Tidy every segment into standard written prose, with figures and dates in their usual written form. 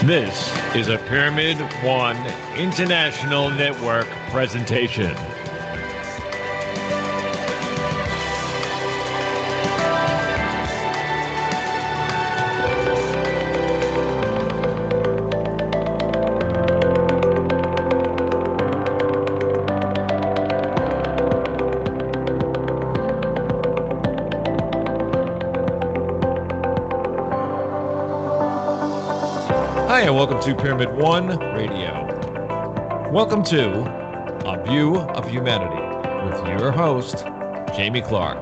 This is a Pyramid One International Network presentation. Hi, and welcome to Pyramid One Radio. Welcome to A View of Humanity with your host, Jamie Clark.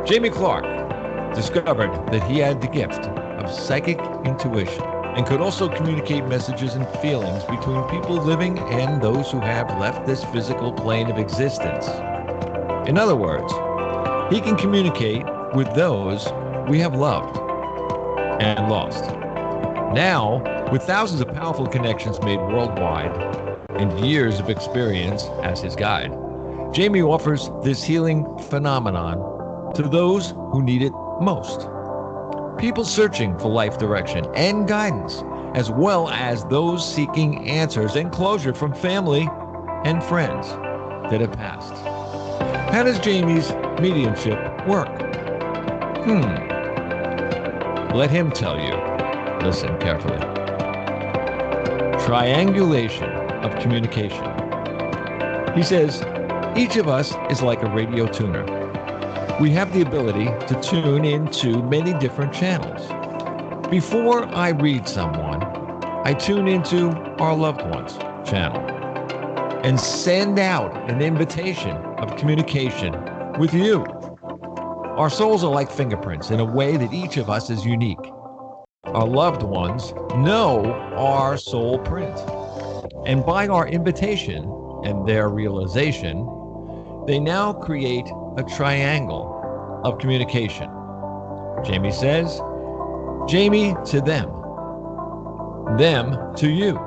Jamie Clark discovered that he had the gift of psychic intuition and could also communicate messages and feelings between people living and those who have left this physical plane of existence. In other words, he can communicate with those we have loved and lost. Now, with thousands of powerful connections made worldwide and years of experience as his guide, Jamie offers this healing phenomenon to those who need it most. People searching for life direction and guidance, as well as those seeking answers and closure from family and friends that have passed. How does Jamie's mediumship work? Let him tell you. Listen carefully. Triangulation of communication. He says, each of us is like a radio tuner. We have the ability to tune into many different channels. Before I read someone, I tune into our loved one's channel and send out an invitation of communication with you. Our souls are like fingerprints in a way that each of us is unique. Our loved ones know our soul print. And by our invitation and their realization, they now create a triangle of communication. Jamie says, Jamie to them to you,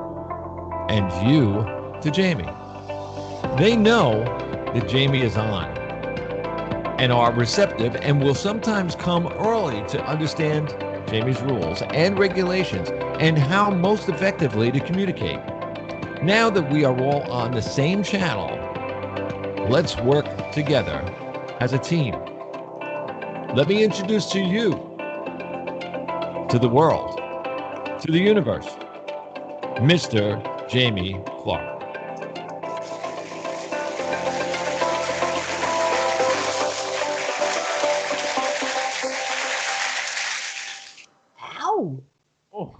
and you to Jamie. They know that Jamie is on and are receptive and will sometimes come early to understand Jamie's rules and regulations and how most effectively to communicate. Now that we are all on the same channel, let's work together as a team. Let me introduce to you, to the world, to the universe, Mr. Jamie Clark.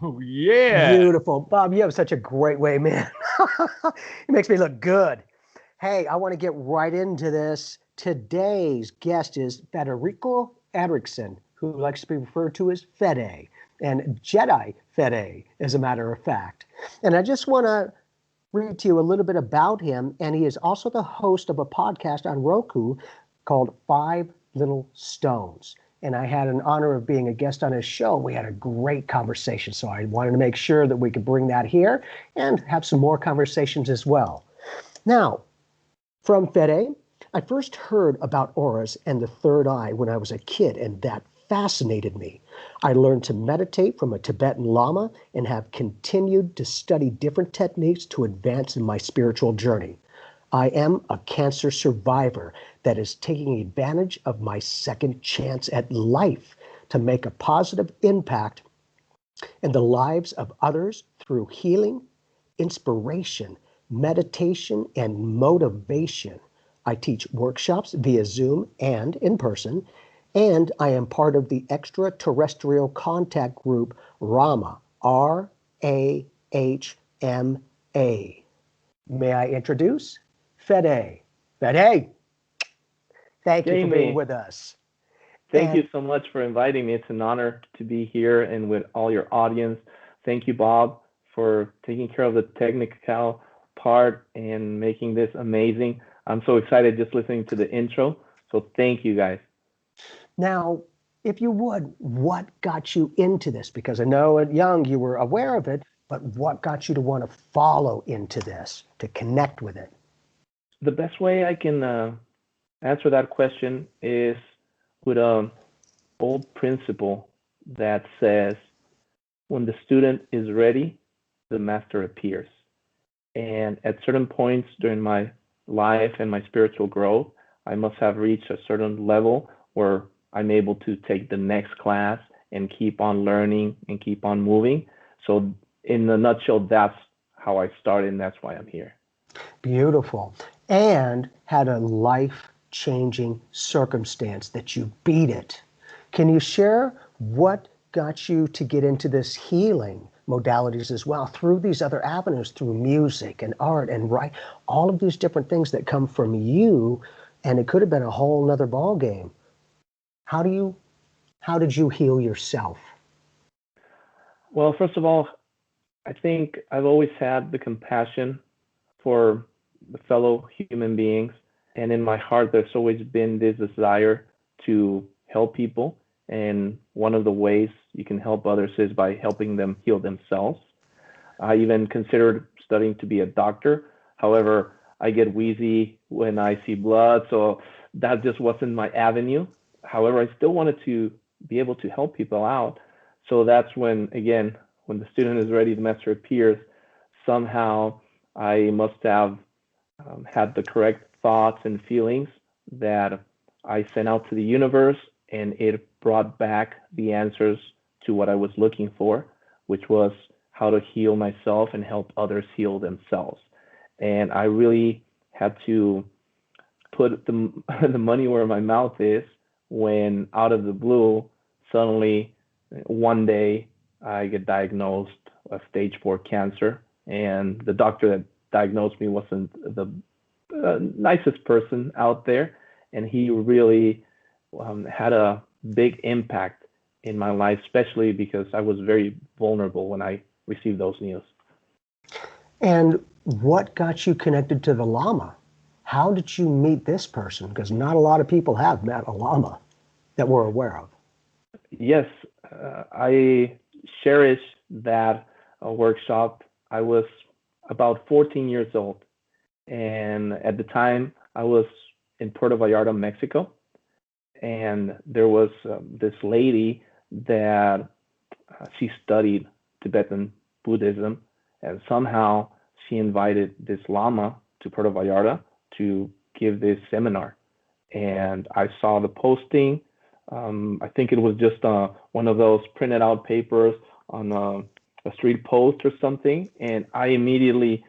Oh, yeah. Beautiful. Bob, you have such a great way, man. It makes me look good. Hey, I want to get right into this. Today's guest is Federico Eriksson, who likes to be referred to as Fede, and Jedi Fede, as a matter of fact. And I just want to read to you a little bit about him. And he is also the host of a podcast on Roku called 5 Little Stones. And I had an honor of being a guest on his show. We had a great conversation, so I wanted to make sure that we could bring that here and have some more conversations as well. Now, from Fede, I first heard about auras and the third eye when I was a kid, and that fascinated me. I learned to meditate from a Tibetan Lama and have continued to study different techniques to advance in my spiritual journey. I am a cancer survivor that is taking advantage of my second chance at life to make a positive impact in the lives of others through healing, inspiration, meditation, and motivation. I teach workshops via Zoom and in person, and I am part of the extraterrestrial contact group RAHMA, RAHMA. May I introduce Fede. Fede, thank you for being with us. Thank you so much for inviting me. It's an honor to be here and with all your audience. Thank you, Bob, for taking care of the technical part and making this amazing. I'm so excited just listening to the intro. So thank you, guys. Now, if you would, what got you into this? Because I know at young you were aware of it, but what got you to want to follow into this, to connect with it? The best way I can answer that question is with an old principle that says when the student is ready, the master appears. And at certain points during my life and my spiritual growth, I must have reached a certain level where I'm able to take the next class and keep on learning and keep on moving. So in a nutshell, that's how I started, and that's why I'm here. Beautiful. And had a life-changing circumstance that you beat it. Can you share what got you to get into this healing modalities as well, through these other avenues, through music and art and write, all of these different things that come from you, and it could have been a whole nother ball game. How did you heal yourself? Well, first of all, I think I've always had the compassion for the fellow human beings. And in my heart, there's always been this desire to help people. And one of the ways you can help others is by helping them heal themselves. I even considered studying to be a doctor. However, I get wheezy when I see blood, so that just wasn't my avenue. However, I still wanted to be able to help people out. So that's when, again, when the student is ready, the master appears. Somehow I must have had the correct thoughts and feelings that I sent out to the universe, and it brought back the answers to what I was looking for, which was how to heal myself and help others heal themselves. And I really had to put the money where my mouth is when out of the blue, suddenly one day I get diagnosed with stage 4 cancer. And the doctor that diagnosed me wasn't the nicest person out there. And he really had a big impact in my life, especially because I was very vulnerable when I received those news. And what got you connected to the Lama? How did you meet this person? Because not a lot of people have met a Lama that we're aware of. Yes, I cherish that workshop. I was about 14 years old. And at the time, I was in Puerto Vallarta, Mexico. And there was this lady that she studied Tibetan Buddhism. And somehow she invited this Lama to Puerto Vallarta to give this seminar. And I saw the posting. I think it was just one of those printed out papers on a street post or something. And I immediately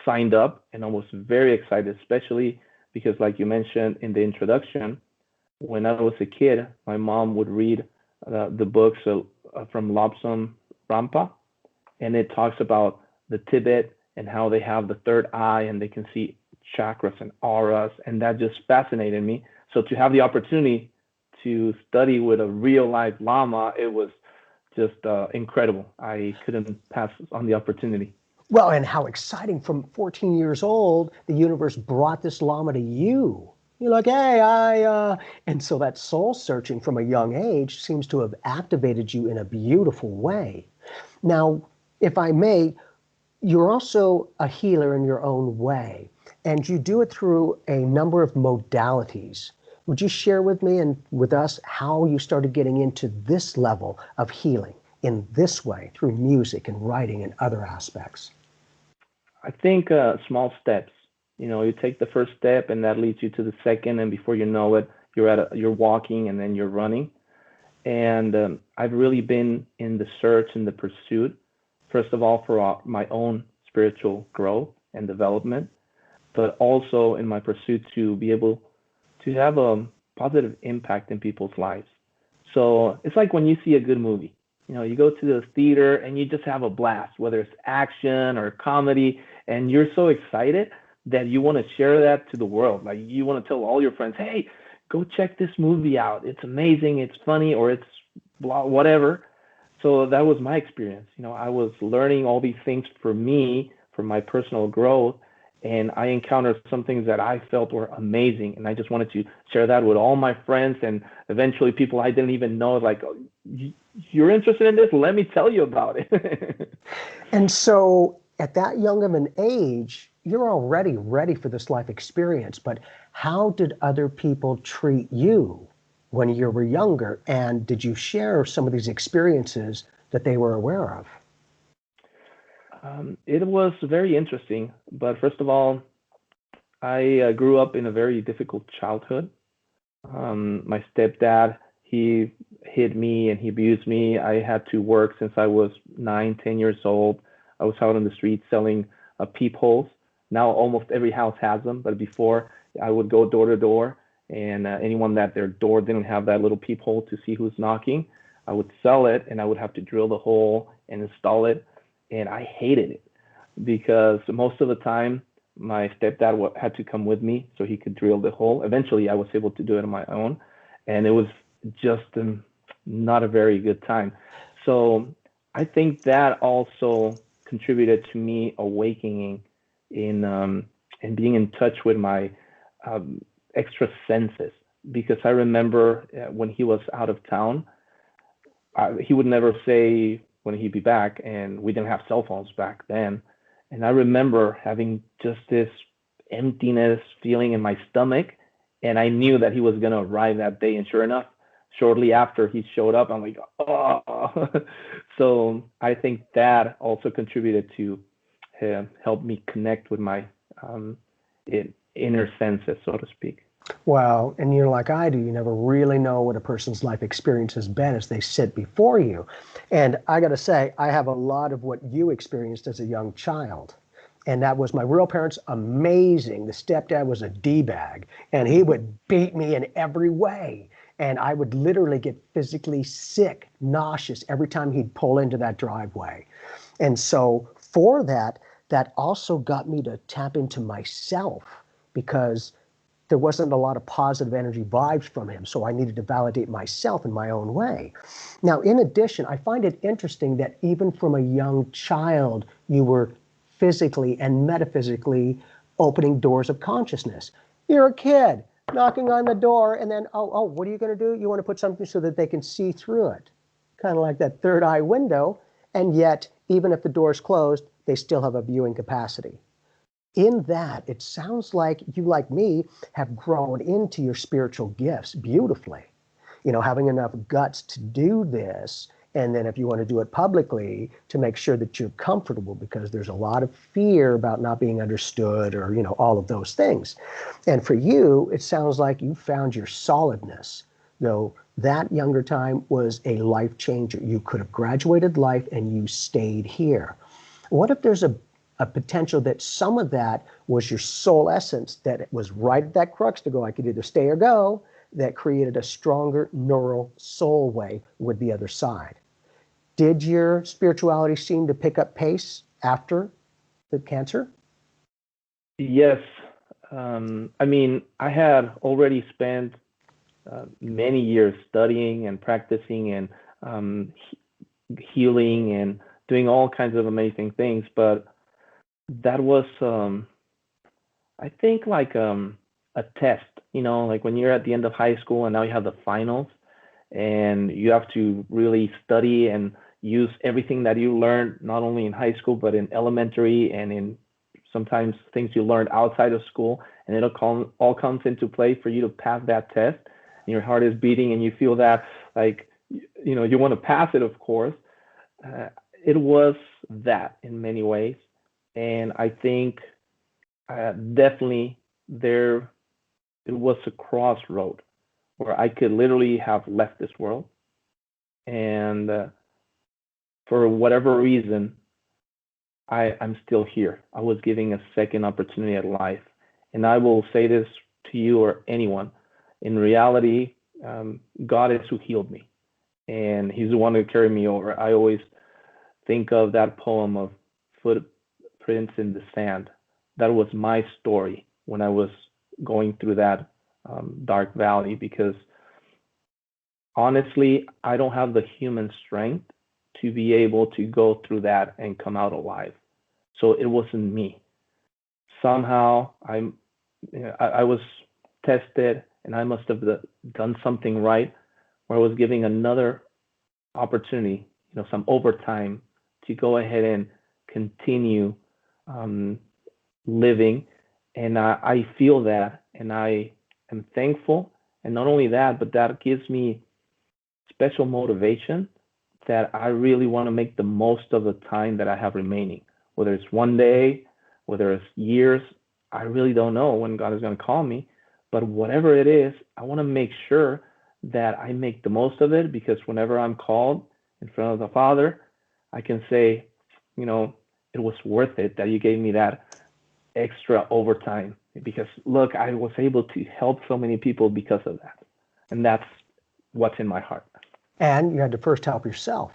signed up, and I was very excited, especially because, like you mentioned in the introduction, when I was a kid, my mom would read the books from Lobsang Rampa, and it talks about the Tibet and how they have the third eye and they can see chakras and auras, and that just fascinated me. So to have the opportunity to study with a real life Lama, it was just incredible. I couldn't pass on the opportunity. Well, and how exciting, from 14 years old, the universe brought this Lama to you. You're like, hey, and so that soul searching from a young age seems to have activated you in a beautiful way. Now, if I may, you're also a healer in your own way, and you do it through a number of modalities. Would you share with me and with us how you started getting into this level of healing in this way through music and writing and other aspects? I think small steps. You take the first step, and that leads you to the second, and before you know it, you're walking, and then you're running. And I've really been in the search and the pursuit, first of all, for my own spiritual growth and development, but also in my pursuit to be able to have a positive impact in people's lives. So it's like when you see a good movie. You go to the theater and you just have a blast, whether it's action or comedy, and you're so excited that you want to share that to the world. Like, you want to tell all your friends, hey, go check this movie out. It's amazing, it's funny, or it's blah, whatever. So that was my experience. I was learning all these things for me, for my personal growth, and I encountered some things that I felt were amazing, and I just wanted to share that with all my friends, and eventually people I didn't even know, like, oh, you're interested in this? Let me tell you about it. And so at that young of an age, you're already ready for this life experience, but how did other people treat you when you were younger? And did you share some of these experiences that they were aware of? It was very interesting, but first of all, I grew up in a very difficult childhood. My stepdad, he hit me and he abused me. I had to work since I was 9, 10 years old. I was out on the street selling peepholes. Now almost every house has them, but before I would go door to door, and anyone that their door didn't have that little peephole to see who's knocking, I would sell it, and I would have to drill the hole and install it, and I hated it because most of the time my stepdad had to come with me so he could drill the hole. Eventually, I was able to do it on my own, and it was just not a very good time. So I think that also contributed to me awakening in and being in touch with my extra senses. Because I remember when he was out of town, he would never say when he'd be back, and we didn't have cell phones back then. And I remember having just this emptiness feeling in my stomach, and I knew that he was going to arrive that day. And sure enough, shortly after he showed up, I'm like, oh. So I think that also contributed to help me connect with my inner senses, so to speak. Well, and you're like I do, you never really know what a person's life experience has been as they sit before you. And I got to say, I have a lot of what you experienced as a young child. And that was my real parents, amazing. The stepdad was a D-bag, and he would beat me in every way. And I would literally get physically sick, nauseous every time he'd pull into that driveway. And so for that, that also got me to tap into myself, because there wasn't a lot of positive energy vibes from him. So I needed to validate myself in my own way. Now, in addition, I find it interesting that even from a young child, you were physically and metaphysically opening doors of consciousness. You're a kid knocking on the door, and then, oh, what are you going to do? You want to put something so that they can see through it. Kind of like that third eye window. And yet, even if the door's closed, they still have a viewing capacity. In that, it sounds like you, like me, have grown into your spiritual gifts beautifully. You know, having enough guts to do this, and then if you want to do it publicly, to make sure that you're comfortable, because there's a lot of fear about not being understood, or, you know, all of those things. And for you, it sounds like you found your solidness, though that younger time was a life changer. You could have graduated life and you stayed here. What if there's a potential that some of that was your soul essence, that it was right at that crux to go, I could either stay or go, that created a stronger neural soul way with the other side? Did your spirituality seem to pick up pace after the cancer? Yes. I mean, I had already spent many years studying and practicing and healing and doing all kinds of amazing things, but that was I think like a test, you know, like when you're at the end of high school and now you have the finals, and you have to really study and use everything that you learned, not only in high school but in elementary, and in sometimes things you learned outside of school, and it all comes into play for you to pass that test, and your heart is beating and you feel that, like, you know, you want to pass it, of course. It was that in many ways. And I think definitely it was a crossroad where I could literally have left this world. And for whatever reason, I'm still here. I was giving a second opportunity at life. And I will say this to you or anyone. In reality, God is who healed me. And he's the one who carried me over. I always think of that poem of Footprints in the Sand. That was my story when I was going through that dark valley, because honestly, I don't have the human strength to be able to go through that and come out alive. So it wasn't me. Somehow I was tested, and I must have done something right, where I was giving another opportunity, you know, some overtime, to go ahead and continue living. And I feel that, and I am thankful. And not only that, but that gives me special motivation that I really want to make the most of the time that I have remaining, whether it's one day, whether it's years. I really don't know when God is going to call me, but whatever it is, I want to make sure that I make the most of it, because whenever I'm called in front of the Father, I can say, it was worth it that you gave me that extra overtime, because look, I was able to help so many people because of that. And that's what's in my heart. And you had to first help yourself,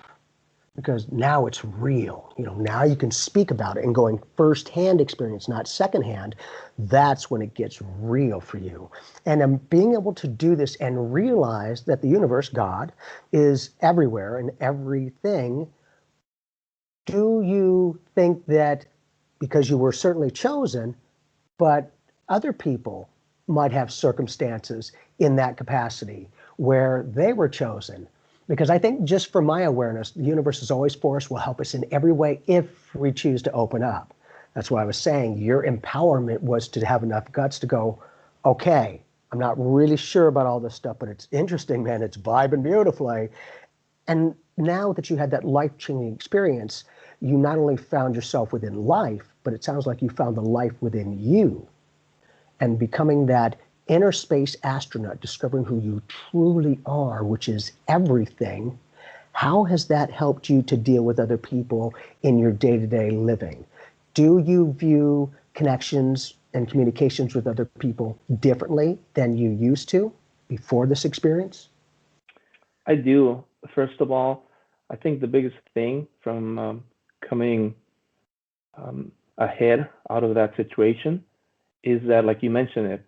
because now it's real. Now you can speak about it and going firsthand experience, not secondhand. That's when it gets real for you. And being able to do this and realize that the universe, God, is everywhere and everything. Do you think that because you were certainly chosen, but other people might have circumstances in that capacity where they were chosen? Because I think, just from my awareness, the universe is always for us, will help us in every way if we choose to open up. That's why I was saying your empowerment was to have enough guts to go, okay, I'm not really sure about all this stuff, but it's interesting, man. It's vibing beautifully. And now that you had that life-changing experience, you not only found yourself within life, but it sounds like you found the life within you. And becoming that inner space astronaut, discovering who you truly are, which is everything. How has that helped you to deal with other people in your day-to-day living? Do you view connections and communications with other people differently than you used to before this experience? I do. First of all, I think the biggest thing from coming ahead out of that situation is that, like you mentioned it,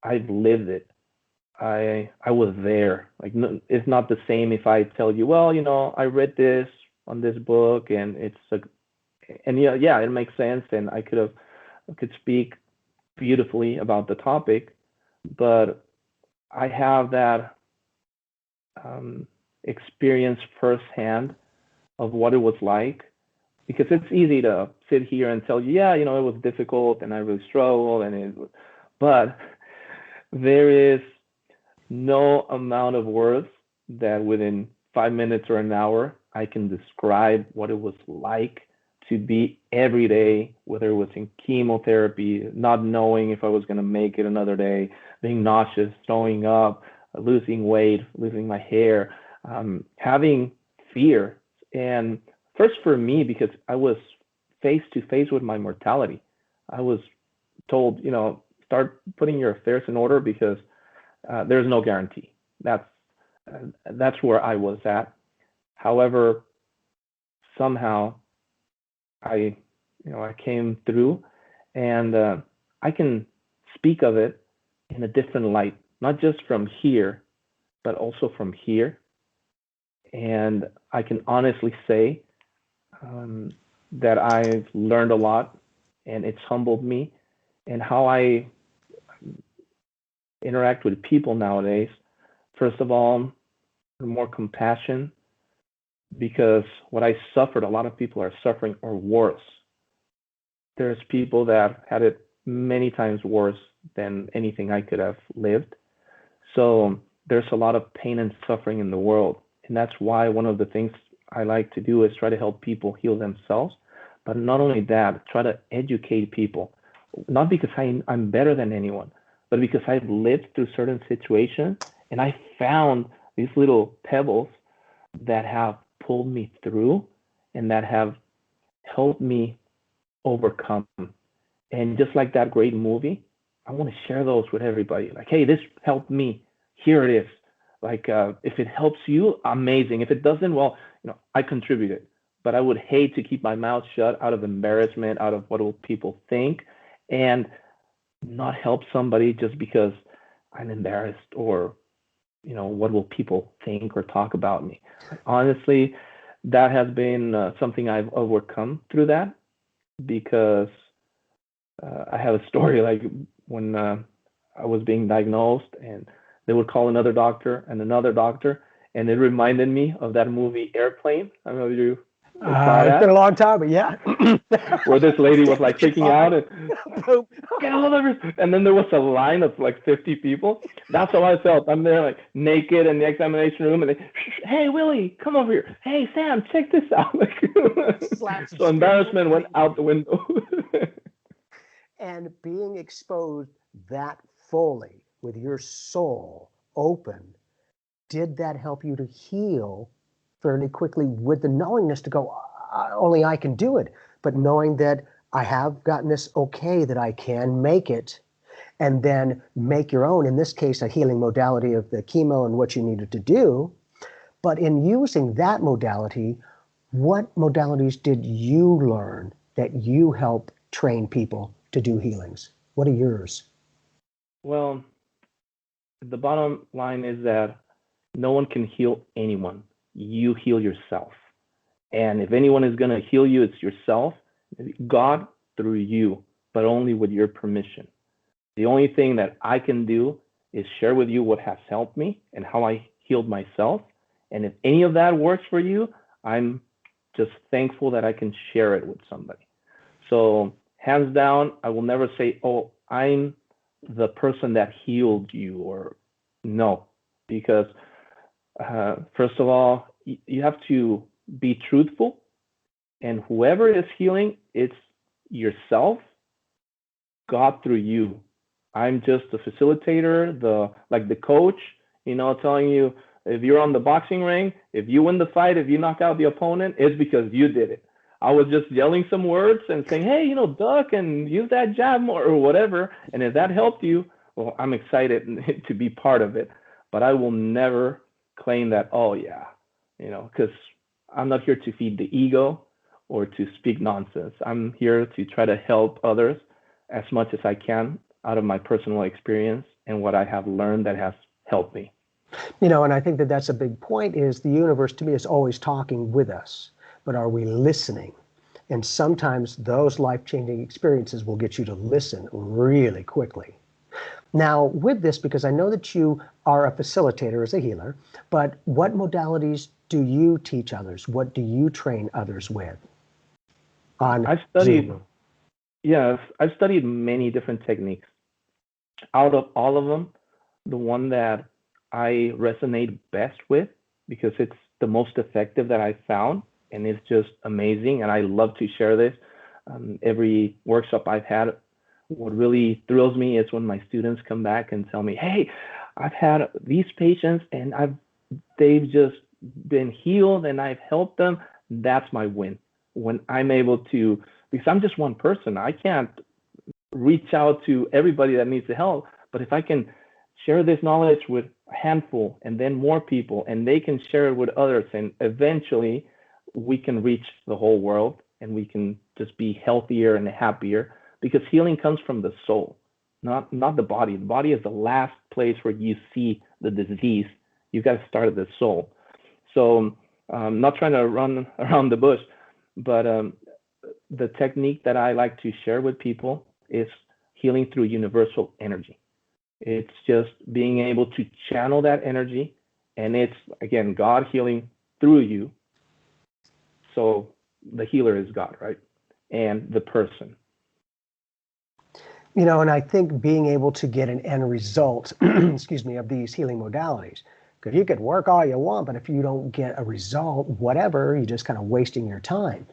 I've lived it. I was there. Like, no, it's not the same if I tell you, well, I read this on this book, and yeah, it makes sense, and I could speak beautifully about the topic, but I have that experience firsthand of what it was like, because it's easy to sit here and tell you, yeah, it was difficult and I really struggled, but there is no amount of words that within 5 minutes or an hour I can describe what it was like to be every day, whether it was in chemotherapy, not knowing if I was going to make it another day, being nauseous, throwing up, losing weight, losing my hair, having fear. And first for me, because I was face to face with my mortality, I was told, start putting your affairs in order, because there's no guarantee. That's where I was at. However, somehow I came through, and I can speak of it in a different light, not just from here, but also from here. And I can honestly say that I've learned a lot, and it's humbled me, and how I interact with people nowadays. First of all, more compassion, because what I suffered, a lot of people are suffering or worse. There's people that had it many times worse than anything I could have lived. So there's a lot of pain and suffering in the world. And that's why one of the things I like to do is try to help people heal themselves. But not only that, try to educate people, not because I'm better than anyone, but because I've lived through certain situations, and I found these little pebbles that have pulled me through and that have helped me overcome. And just like that great movie, I want to share those with everybody. Like, hey, this helped me. Here it is. Like, if it helps you, amazing. If it doesn't, well, I contributed. But I would hate to keep my mouth shut out of embarrassment, out of what will people think, and not help somebody just because I'm embarrassed, or what will people think or talk about me. Honestly, that has been something I've overcome through that, because I have a story. Like, when I was being diagnosed, and they would call another doctor and another doctor, and it reminded me of that movie Airplane. I don't know if you Saw It's been a that? long time, but yeah. Where this lady was like It's freaking out fine. and Boom. get all of her. And then there was a line of like 50 people. That's how I felt. I'm there like naked in the examination room, and they, hey Willie, come over here. Hey Sam, check this out. Slaps and So spit. embarrassment went out the window. And being exposed that fully with your soul open, did that help you to heal fairly quickly with the knowingness to go, only I can do it, but knowing that I have gotten this okay, that I can make it, and then make your own, in this case, a healing modality of the chemo and what you needed to do. But in using that modality, what modalities did you learn that you help train people to do healings? What are yours? Well, the bottom line is that no one can heal anyone. You heal yourself. And if anyone is going to heal you, it's yourself, God through you, but only with your permission. The only thing that I can do is share with you what has helped me and how I healed myself. And if any of that works for you, I'm just thankful that I can share it with somebody. So hands down, I will never say, oh, I'm the person that healed you, or no, because first of all, you have to be truthful, and whoever is healing, it's yourself, God through you. I'm just the facilitator, the coach, telling you if you're on the boxing ring, if you win the fight, if you knock out the opponent, it's because you did it. I was just yelling some words and saying, hey, duck and use that jab more or whatever. And if that helped you, well, I'm excited to be part of it. But I will never claim that, oh, yeah, because I'm not here to feed the ego or to speak nonsense. I'm here to try to help others as much as I can out of my personal experience and what I have learned that has helped me. And I think that that's a big point, is the universe to me is always talking with us, but are we listening? And sometimes those life-changing experiences will get you to listen really quickly. Now, with this, because I know that you are a facilitator as a healer, but what modalities do you teach others? What do you train others with on I've studied, Zoom? yes, I've studied many different techniques. Out of all of them, the one that I resonate best with, because it's the most effective that I found, and it's just amazing, and I love to share this. Every workshop I've had, what really thrills me is when my students come back and tell me, hey, I've had these patients and they've just been healed and I've helped them. That's my win. When I'm able to, because I'm just one person, I can't reach out to everybody that needs the help. But if I can share this knowledge with a handful and then more people, and they can share it with others, and eventually we can reach the whole world and we can just be healthier and happier, because healing comes from the soul, not the body. The body is the last place where you see the disease. You got to start at the soul. So not trying to run around the bush, but the technique that I like to share with people is healing through universal energy. It's just being able to channel that energy, and it's, again, God healing through you. So the healer is God, right? And the person. And I think being able to get an end result, excuse me, of these healing modalities, because you could work all you want, but if you don't get a result, whatever, you're just kind of wasting your time.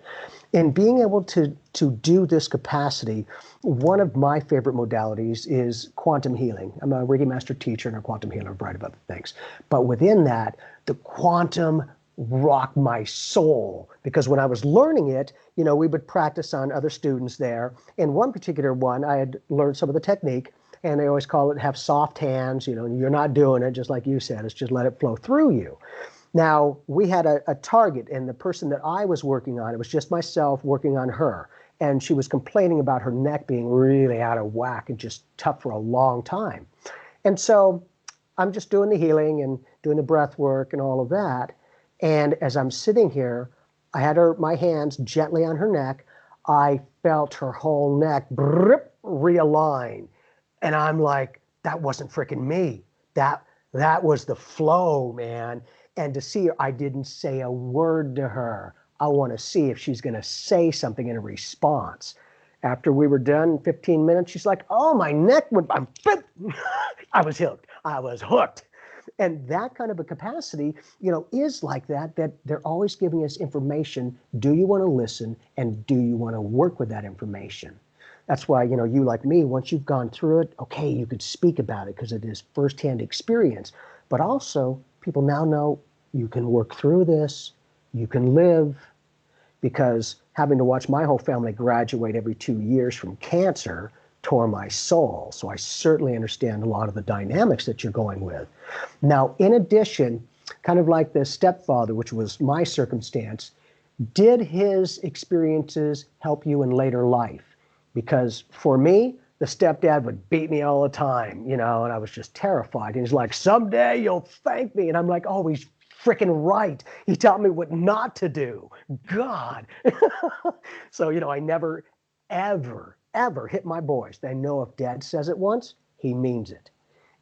And being able to do this capacity, one of my favorite modalities is quantum healing. I'm a Reiki Master teacher and a quantum healer, a variety of other things. But within that, the quantum rocked my soul, because when I was learning it, we would practice on other students there. In one particular one, I had learned some of the technique, and they always call it have soft hands, and you're not doing it, just like you said, it's just let it flow through you. Now, we had a target, and the person that I was working on, it was just myself working on her, and she was complaining about her neck being really out of whack and just tough for a long time. And so I'm just doing the healing and doing the breath work and all of that. And as I'm sitting here, I had my hands gently on her neck. I felt her whole neck realign. And I'm like, that wasn't freaking me. That was the flow, man. And to see her, I didn't say a word to her. I want to see if she's going to say something in a response. After we were done, 15 minutes, she's like, oh, my neck went, I was hooked. I was hooked. And that kind of a capacity, is like that they're always giving us information. Do you want to listen? And do you want to work with that information? That's why, you like me, once you've gone through it, okay, you could speak about it because it is firsthand experience. But also, people now know you can work through this, you can live, because having to watch my whole family graduate every 2 years from cancer tore my soul. So I certainly understand a lot of the dynamics that you're going with. Now, in addition, kind of like the stepfather, which was my circumstance, did his experiences help you in later life? Because for me, the stepdad would beat me all the time, and I was just terrified. And he's like, someday you'll thank me. And I'm like, oh, he's freaking right. He taught me what not to do. God. So, I never, ever hit my boys. They know if dad says it once, he means it.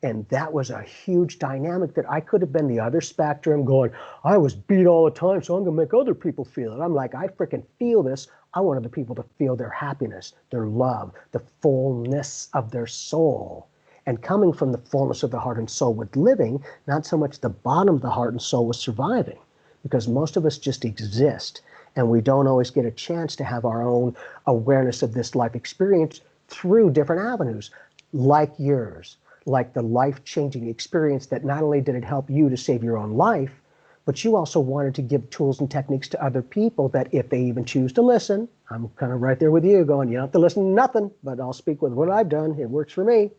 And that was a huge dynamic that I could have been the other spectrum going, I was beat all the time, so I'm going to make other people feel it. I'm like, I freaking feel this. I want other people to feel their happiness, their love, the fullness of their soul. And coming from the fullness of the heart and soul with living, not so much the bottom of the heart and soul with surviving. Because most of us just exist, and we don't always get a chance to have our own awareness of this life experience through different avenues, like yours, like the life-changing experience that not only did it help you to save your own life, but you also wanted to give tools and techniques to other people that if they even choose to listen, I'm kind of right there with you going, you don't have to listen to nothing, but I'll speak with what I've done. It works for me.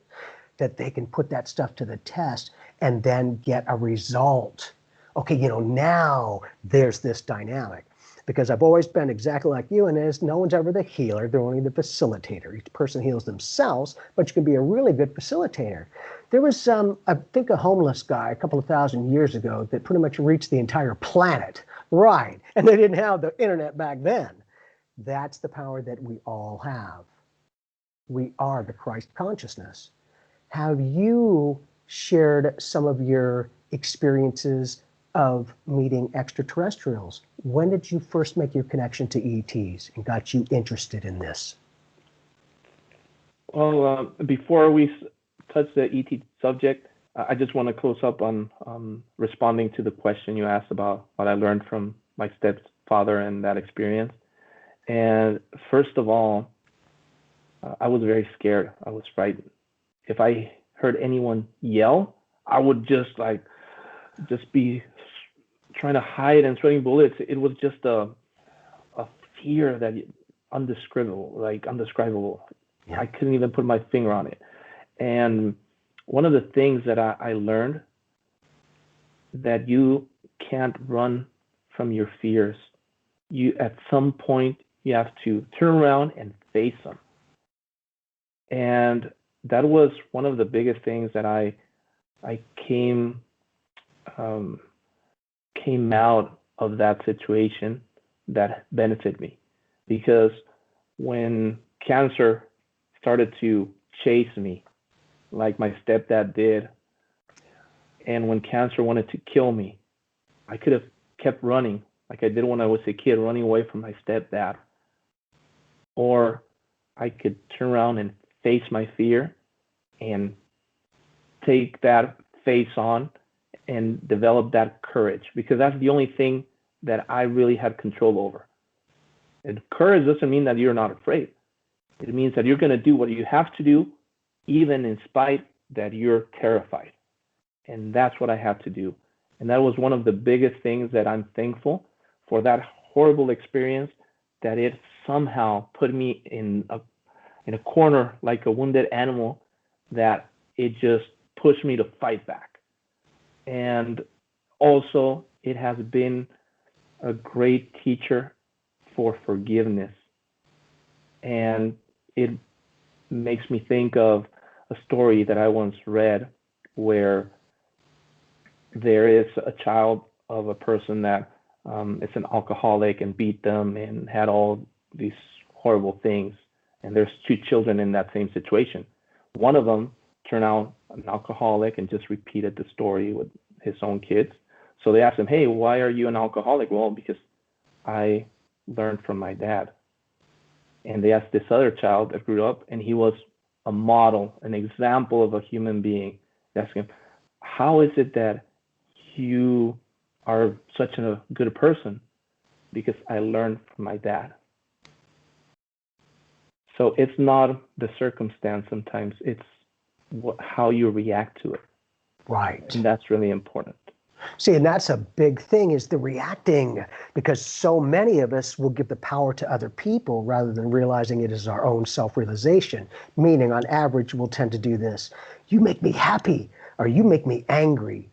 That they can put that stuff to the test and then get a result. Okay, now there's this dynamic. Because I've always been exactly like you, and no one's ever the healer, they're only the facilitator. Each person heals themselves, but you can be a really good facilitator. There was, I think, a homeless guy a couple of thousand years ago that pretty much reached the entire planet, right? And they didn't have the internet back then. That's the power that we all have. We are the Christ consciousness. Have you shared some of your experiences of meeting extraterrestrials? When did you first make your connection to ETs and got you interested in this? Well, before we touch the ET subject, I just want to close up on responding to the question you asked about what I learned from my stepfather and that experience. And first of all, I was very scared. I was frightened. If I heard anyone yell, I would just be trying to hide and sweating bullets. It was just a fear that undescribable. Yeah. I couldn't even put my finger on it. And one of the things that I learned, that you can't run from your fears. At some point, you have to turn around and face them. And that was one of the biggest things that I came out of that situation that benefited me. Because when cancer started to chase me, like my stepdad did, and when cancer wanted to kill me, I could have kept running like I did when I was a kid, running away from my stepdad. Or I could turn around and face my fear and take that face on and develop that courage, because that's the only thing that I really had control over. And courage doesn't mean that you're not afraid. It means that you're going to do what you have to do, even in spite that you're terrified. And that's what I had to do. And that was one of the biggest things that I'm thankful for, that horrible experience, that it somehow put me in a corner like a wounded animal, that it just pushed me to fight back. And also, it has been a great teacher for forgiveness. And it makes me think of a story that I once read, where there is a child of a person that is an alcoholic and beat them and had all these horrible things. And there's two children in that same situation. One of them turned out an alcoholic and just repeated the story with his own kids. So they asked him, hey, why are you an alcoholic? Well, because I learned from my dad. And they asked this other child that grew up, and he was a model, an example of a human being. They asked him, how is it that you are such a good person? Because I learned from my dad. So it's not the circumstance sometimes, it's how you react to it. Right. And that's really important. See, and that's a big thing, is the reacting, because so many of us will give the power to other people rather than realizing it is our own self-realization. Meaning, on average, we'll tend to do this. You make me happy, or you make me angry.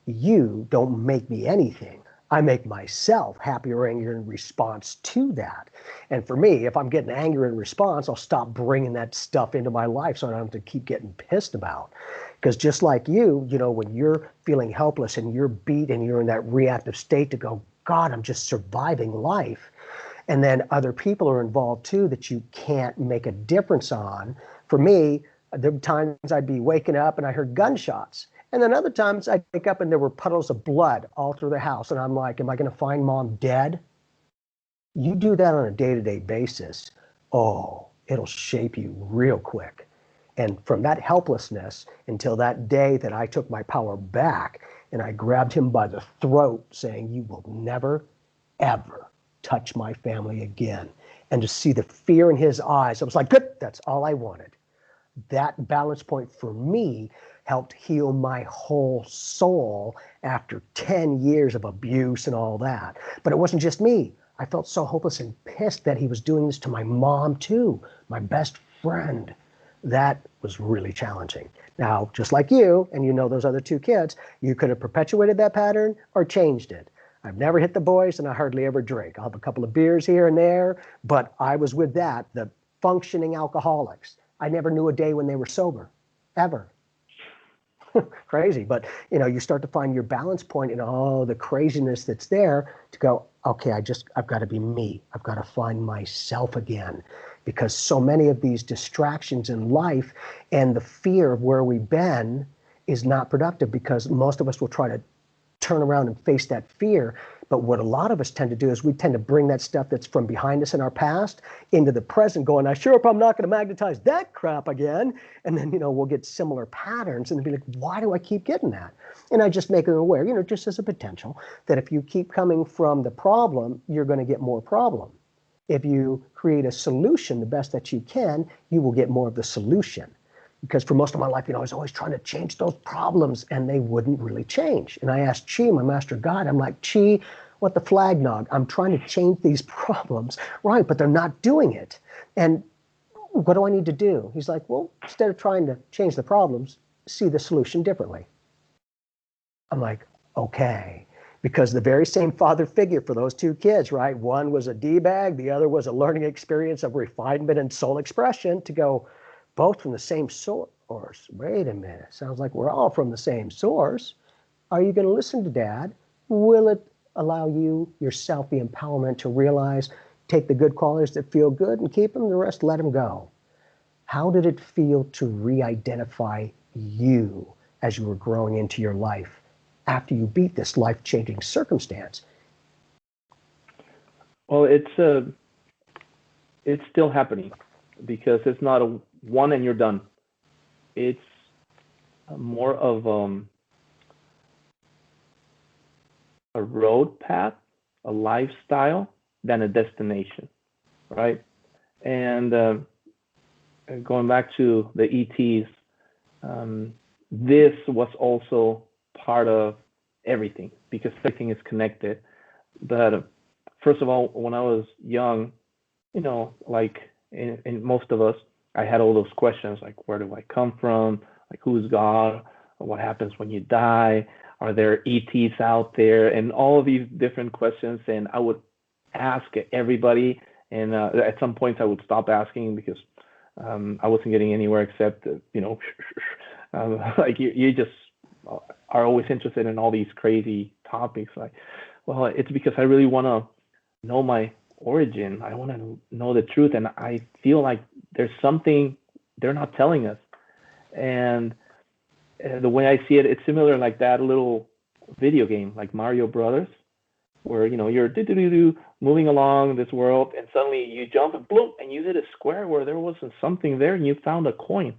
You don't make me anything. I make myself happy or angry in response to that. And for me, if I'm getting angry in response, I'll stop bringing that stuff into my life so I don't have to keep getting pissed about. Because just like you know, when you're feeling helpless and you're beat and you're in that reactive state to go, God, I'm just surviving life. And then other people are involved too that you can't make a difference on. For me, there were times I'd be waking up and I heard gunshots. And then other times I'd wake up and there were puddles of blood all through the house. And I'm like, am I going to find mom dead? You do that on a day-to-day basis. Oh, it'll shape you real quick. And from that helplessness until that day that I took my power back and I grabbed him by the throat saying, you will never, ever touch my family again. And to see the fear in his eyes, I was like, good, that's all I wanted. That balance point for me helped heal my whole soul after 10 years of abuse and all that. But it wasn't just me. I felt so hopeless and pissed that he was doing this to my mom too, my best friend. That was really challenging. Now, just like you, and you know those other two kids, you could have perpetuated that pattern or changed it. I've never hit the boys and I hardly ever drink. I'll have a couple of beers here and there, but I was with that, the functioning alcoholics. I never knew a day when they were sober, ever. Crazy, but you know, you start to find your balance point in all the craziness that's there to go, okay, I've got to be me. I've got to find myself again. Because so many of these distractions in life and the fear of where we've been is not productive, because most of us will try to turn around and face that fear. But what a lot of us tend to do is we tend to bring that stuff that's from behind us in our past into the present, going, I sure hope I'm not going to magnetize that crap again. And then, you know, we'll get similar patterns and be like, why do I keep getting that? And I just make them aware, you know, just as a potential, that if you keep coming from the problem, you're going to get more problem. If you create a solution the best that you can, you will get more of the solution. Because for most of my life, you know, I was always trying to change those problems and they wouldn't really change. And I asked Chi, my master guide, I'm like, Chi, what the flag nog? I'm trying to change these problems. Right, but they're not doing it. And what do I need to do? He's like, well, instead of trying to change the problems, see the solution differently. I'm like, okay. Because the very same father figure for those two kids, right? One was a D-bag, the other was a learning experience of refinement and soul expression, to go both from the same source. Wait a minute, sounds like we're all from the same source. Are you going to listen to Dad? Will it allow you yourself the empowerment to realize, take the good qualities that feel good and keep them, the rest let them go? How did it feel to re-identify you as you were growing into your life after you beat this life-changing circumstance? Well, it's still happening, because it's not a one and you're done. It's more of a road path, a lifestyle, than a destination, right? And going back to the ETs, this was also part of everything, because everything is connected. But first of all, when I was young, you know, like in most of us, I had all those questions like, where do I come from? Like, who's God? What happens when you die? Are there ETs out there? And all of these different questions. And I would ask everybody. And at some points I would stop asking, because I wasn't getting anywhere except, you know, like you just are always interested in all these crazy topics. Like, well, it's because I really want to know my origin. I want to know the truth. And I feel like there's something they're not telling us. And the way I see it, it's similar like that little video game, like Mario Brothers, where, you know, you're moving along this world, and suddenly you jump and bloop, and you hit a square where there wasn't something there, and you found a coin.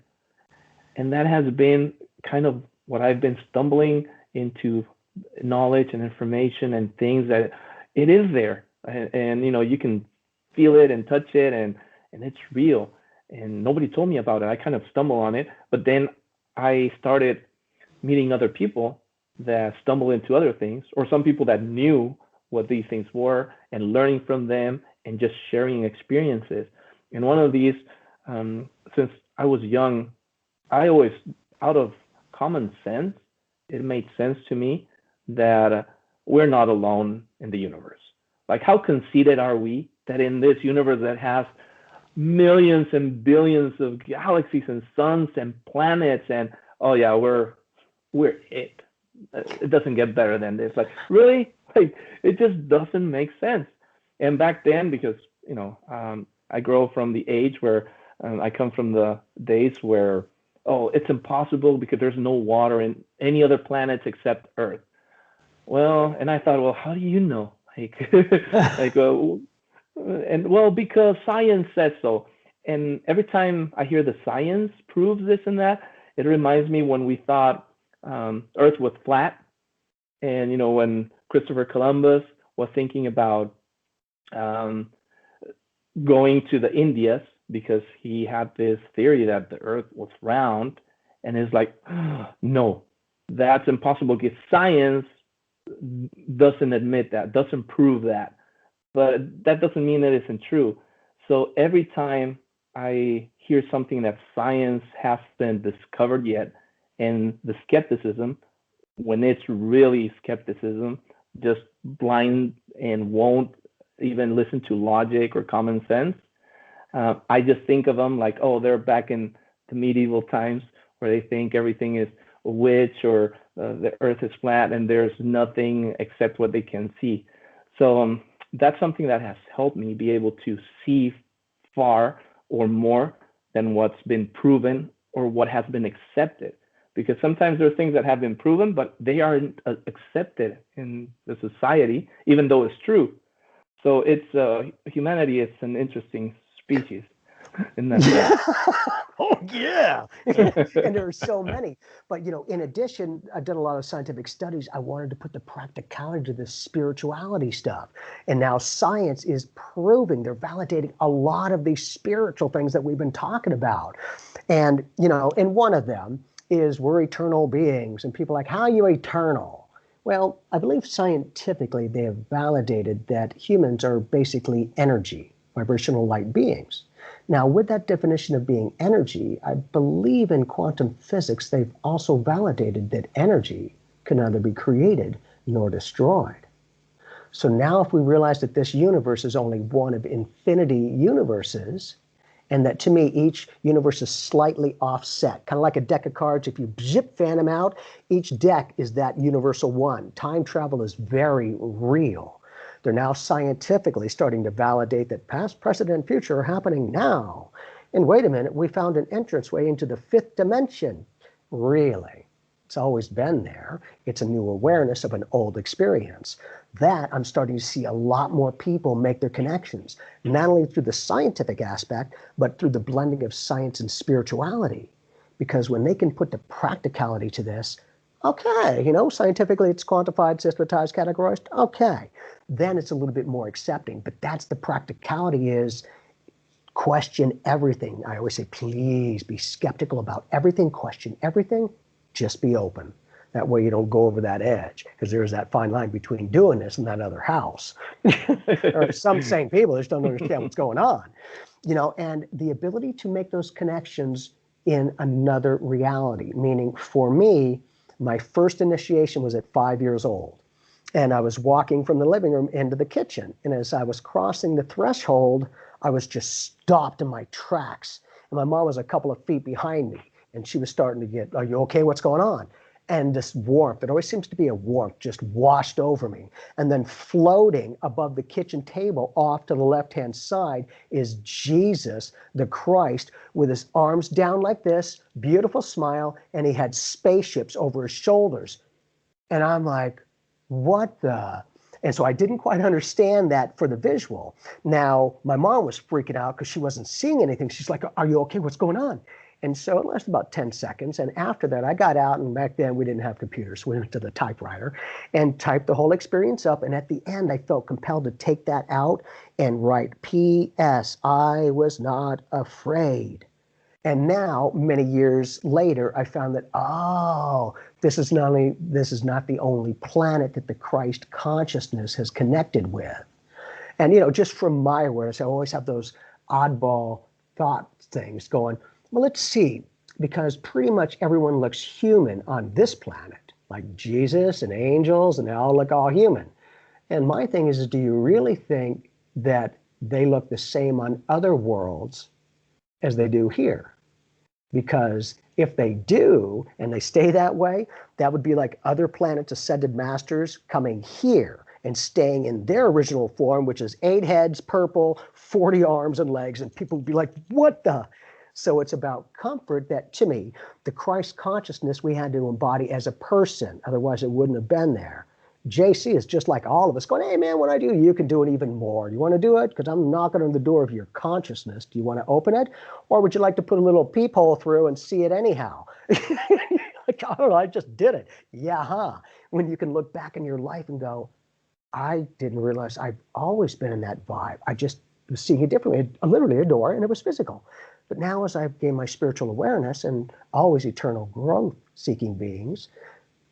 And that has been kind of what I've been stumbling into, knowledge and information and things that it is there, and you can feel it and touch it, and it's real. And nobody told me about it. I kind of stumbled on it, but then I started meeting other people that stumble into other things, or some people that knew what these things were, and learning from them and just sharing experiences. And one of these, since I was young, I always, out of common sense, it made sense to me that we're not alone in the universe. Like, how conceited are we that in this universe that has millions and billions of galaxies and suns and planets, and oh yeah, we're it. It doesn't get better than this. Like, really? Like, it just doesn't make sense. And back then, because I grow from the age where I come from the days where, oh, it's impossible because there's no water in any other planets except Earth. Well, and I thought, well, how do you know? Because science says so. And every time I hear the science proves this and that, it reminds me when we thought Earth was flat, and when Christopher Columbus was thinking about going to the Indias because he had this theory that the Earth was round, and it's like, no, that's impossible because science doesn't admit that, doesn't prove that. But that doesn't mean that isn't true. So every time I hear something that science hasn't discovered yet, and the skepticism, when it's really skepticism, just blind and won't even listen to logic or common sense, I just think of them like, oh, they're back in the medieval times where they think everything is a witch, or the earth is flat and there's nothing except what they can see. So that's something that has helped me be able to see far or more than what's been proven or what has been accepted. Because sometimes there are things that have been proven, but they aren't accepted in the society, even though it's true. So it's humanity is an interesting species in that sense. Oh, yeah. And there are so many. But, in addition, I've done a lot of scientific studies. I wanted to put the practicality to this spirituality stuff. And now science is proving, they're validating a lot of these spiritual things that we've been talking about. And, and one of them is we're eternal beings. And people are like, how are you eternal? Well, I believe scientifically they have validated that humans are basically energy, vibrational light beings. Now, with that definition of being energy, I believe in quantum physics, they've also validated that energy can neither be created nor destroyed. So now if we realize that this universe is only one of infinity universes, and that to me, each universe is slightly offset, kind of like a deck of cards. If you zip fan them out, each deck is that universal one. Time travel is very real. They're now scientifically starting to validate that past, present, and future are happening now. And wait a minute, we found an entranceway into the fifth dimension. Really? It's always been there. It's a new awareness of an old experience. That I'm starting to see a lot more people make their connections, not only through the scientific aspect, but through the blending of science and spirituality. Because when they can put the practicality to this, okay, scientifically it's quantified, systematized, categorized, okay. Then it's a little bit more accepting. But that's the practicality, is question everything. I always say, please be skeptical about everything, question everything, just be open. That way you don't go over that edge, because there's that fine line between doing this and that other house. Or some sane people just don't understand what's going on. And the ability to make those connections in another reality, meaning for me, my first initiation was at 5 years old. And I was walking from the living room into the kitchen. And as I was crossing the threshold, I was just stopped in my tracks. And my mom was a couple of feet behind me. And she was starting to get, are you okay? What's going on? And this warmth, it always seems to be a warmth, just washed over me. And then floating above the kitchen table off to the left-hand side is Jesus, the Christ, with his arms down like this, beautiful smile, and he had spaceships over his shoulders. And I'm like, what the? And so I didn't quite understand that for the visual. Now, my mom was freaking out because she wasn't seeing anything. She's like, "Are you okay? What's going on?" And so it lasted about 10 seconds. And after that, I got out, and back then we didn't have computers. So we went to the typewriter and typed the whole experience up. And at the end, I felt compelled to take that out and write, "P.S. I was not afraid." And now, many years later, I found that, oh, this is not the only planet that the Christ consciousness has connected with. And, just from my awareness, I always have those oddball thought things going, well, let's see, because pretty much everyone looks human on this planet, like Jesus and angels, and they all look all human. And my thing is, do you really think that they look the same on other worlds as they do here? Because if they do, and they stay that way, that would be like other planets' ascended masters coming here and staying in their original form, which is 8 heads, purple, 40 arms and legs, and people would be like, what the? So it's about comfort that, to me, the Christ consciousness we had to embody as a person, otherwise it wouldn't have been there. JC is just like all of us going, hey man, when I do, you can do it even more. You want to do it? Because I'm knocking on the door of your consciousness. Do you want to open it? Or would you like to put a little peephole through and see it anyhow? Like, I don't know, I just did it. Yeah, huh? When you can look back in your life and go, I didn't realize I've always been in that vibe. I just was seeing it differently. Literally a door, and it was physical. But now as I've gained my spiritual awareness and always eternal growth-seeking beings,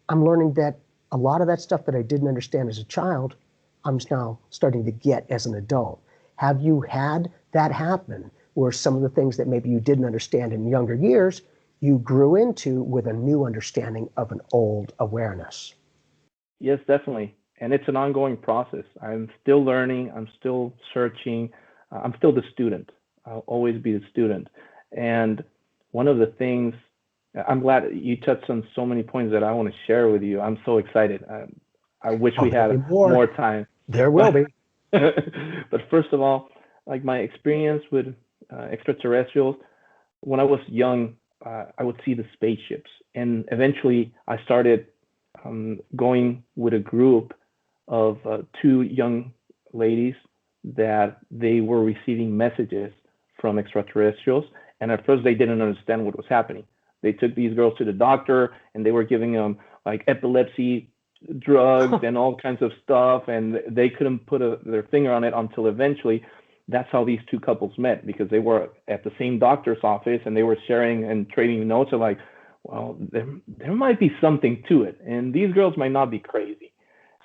I'm learning that a lot of that stuff that I didn't understand as a child, I'm now starting to get as an adult. Have you had that happen, where some of the things that maybe you didn't understand in younger years, you grew into with a new understanding of an old awareness? Yes, definitely. And it's an ongoing process. I'm still learning. I'm still searching. I'm still the student. I'll always be the student. And one of the things, I'm glad you touched on so many points that I want to share with you. I'm so excited. I wish we had more time. There will be. But first of all, like my experience with extraterrestrials, when I was young, I would see the spaceships. And eventually I started going with a group of 2 young ladies that they were receiving messages from extraterrestrials. And at first they didn't understand what was happening. They took these girls to the doctor and they were giving them like epilepsy drugs and all kinds of stuff. And they couldn't put their finger on it until eventually that's how these 2 couples met, because they were at the same doctor's office and they were sharing and trading notes of like, well, there might be something to it. And these girls might not be crazy.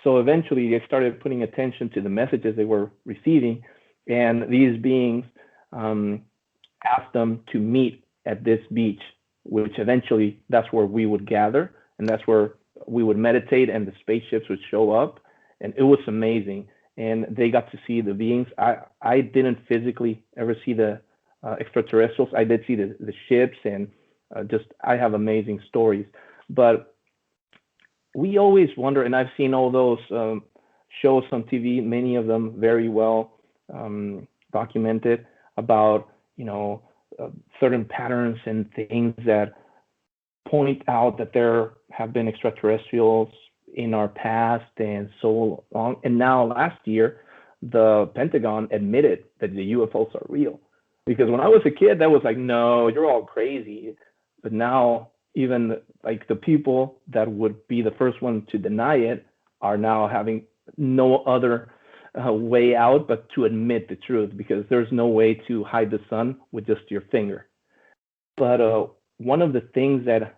So eventually they started putting attention to the messages they were receiving. And these beings asked them to meet at this beach, which eventually that's where we would gather. And that's where we would meditate and the spaceships would show up. And it was amazing. And they got to see the beings. I didn't physically ever see the extraterrestrials. I did see the ships, and I have amazing stories. But we always wonder, and I've seen all those shows on TV, many of them very well documented, about certain patterns and things that point out that there have been extraterrestrials in our past and so on. And now last year, the Pentagon admitted that the UFOs are real. Because when I was a kid, that was like, no, you're all crazy. But now even like the people that would be the first one to deny it are now having no other way out but to admit the truth, because there's no way to hide the sun with just your finger. But one of the things that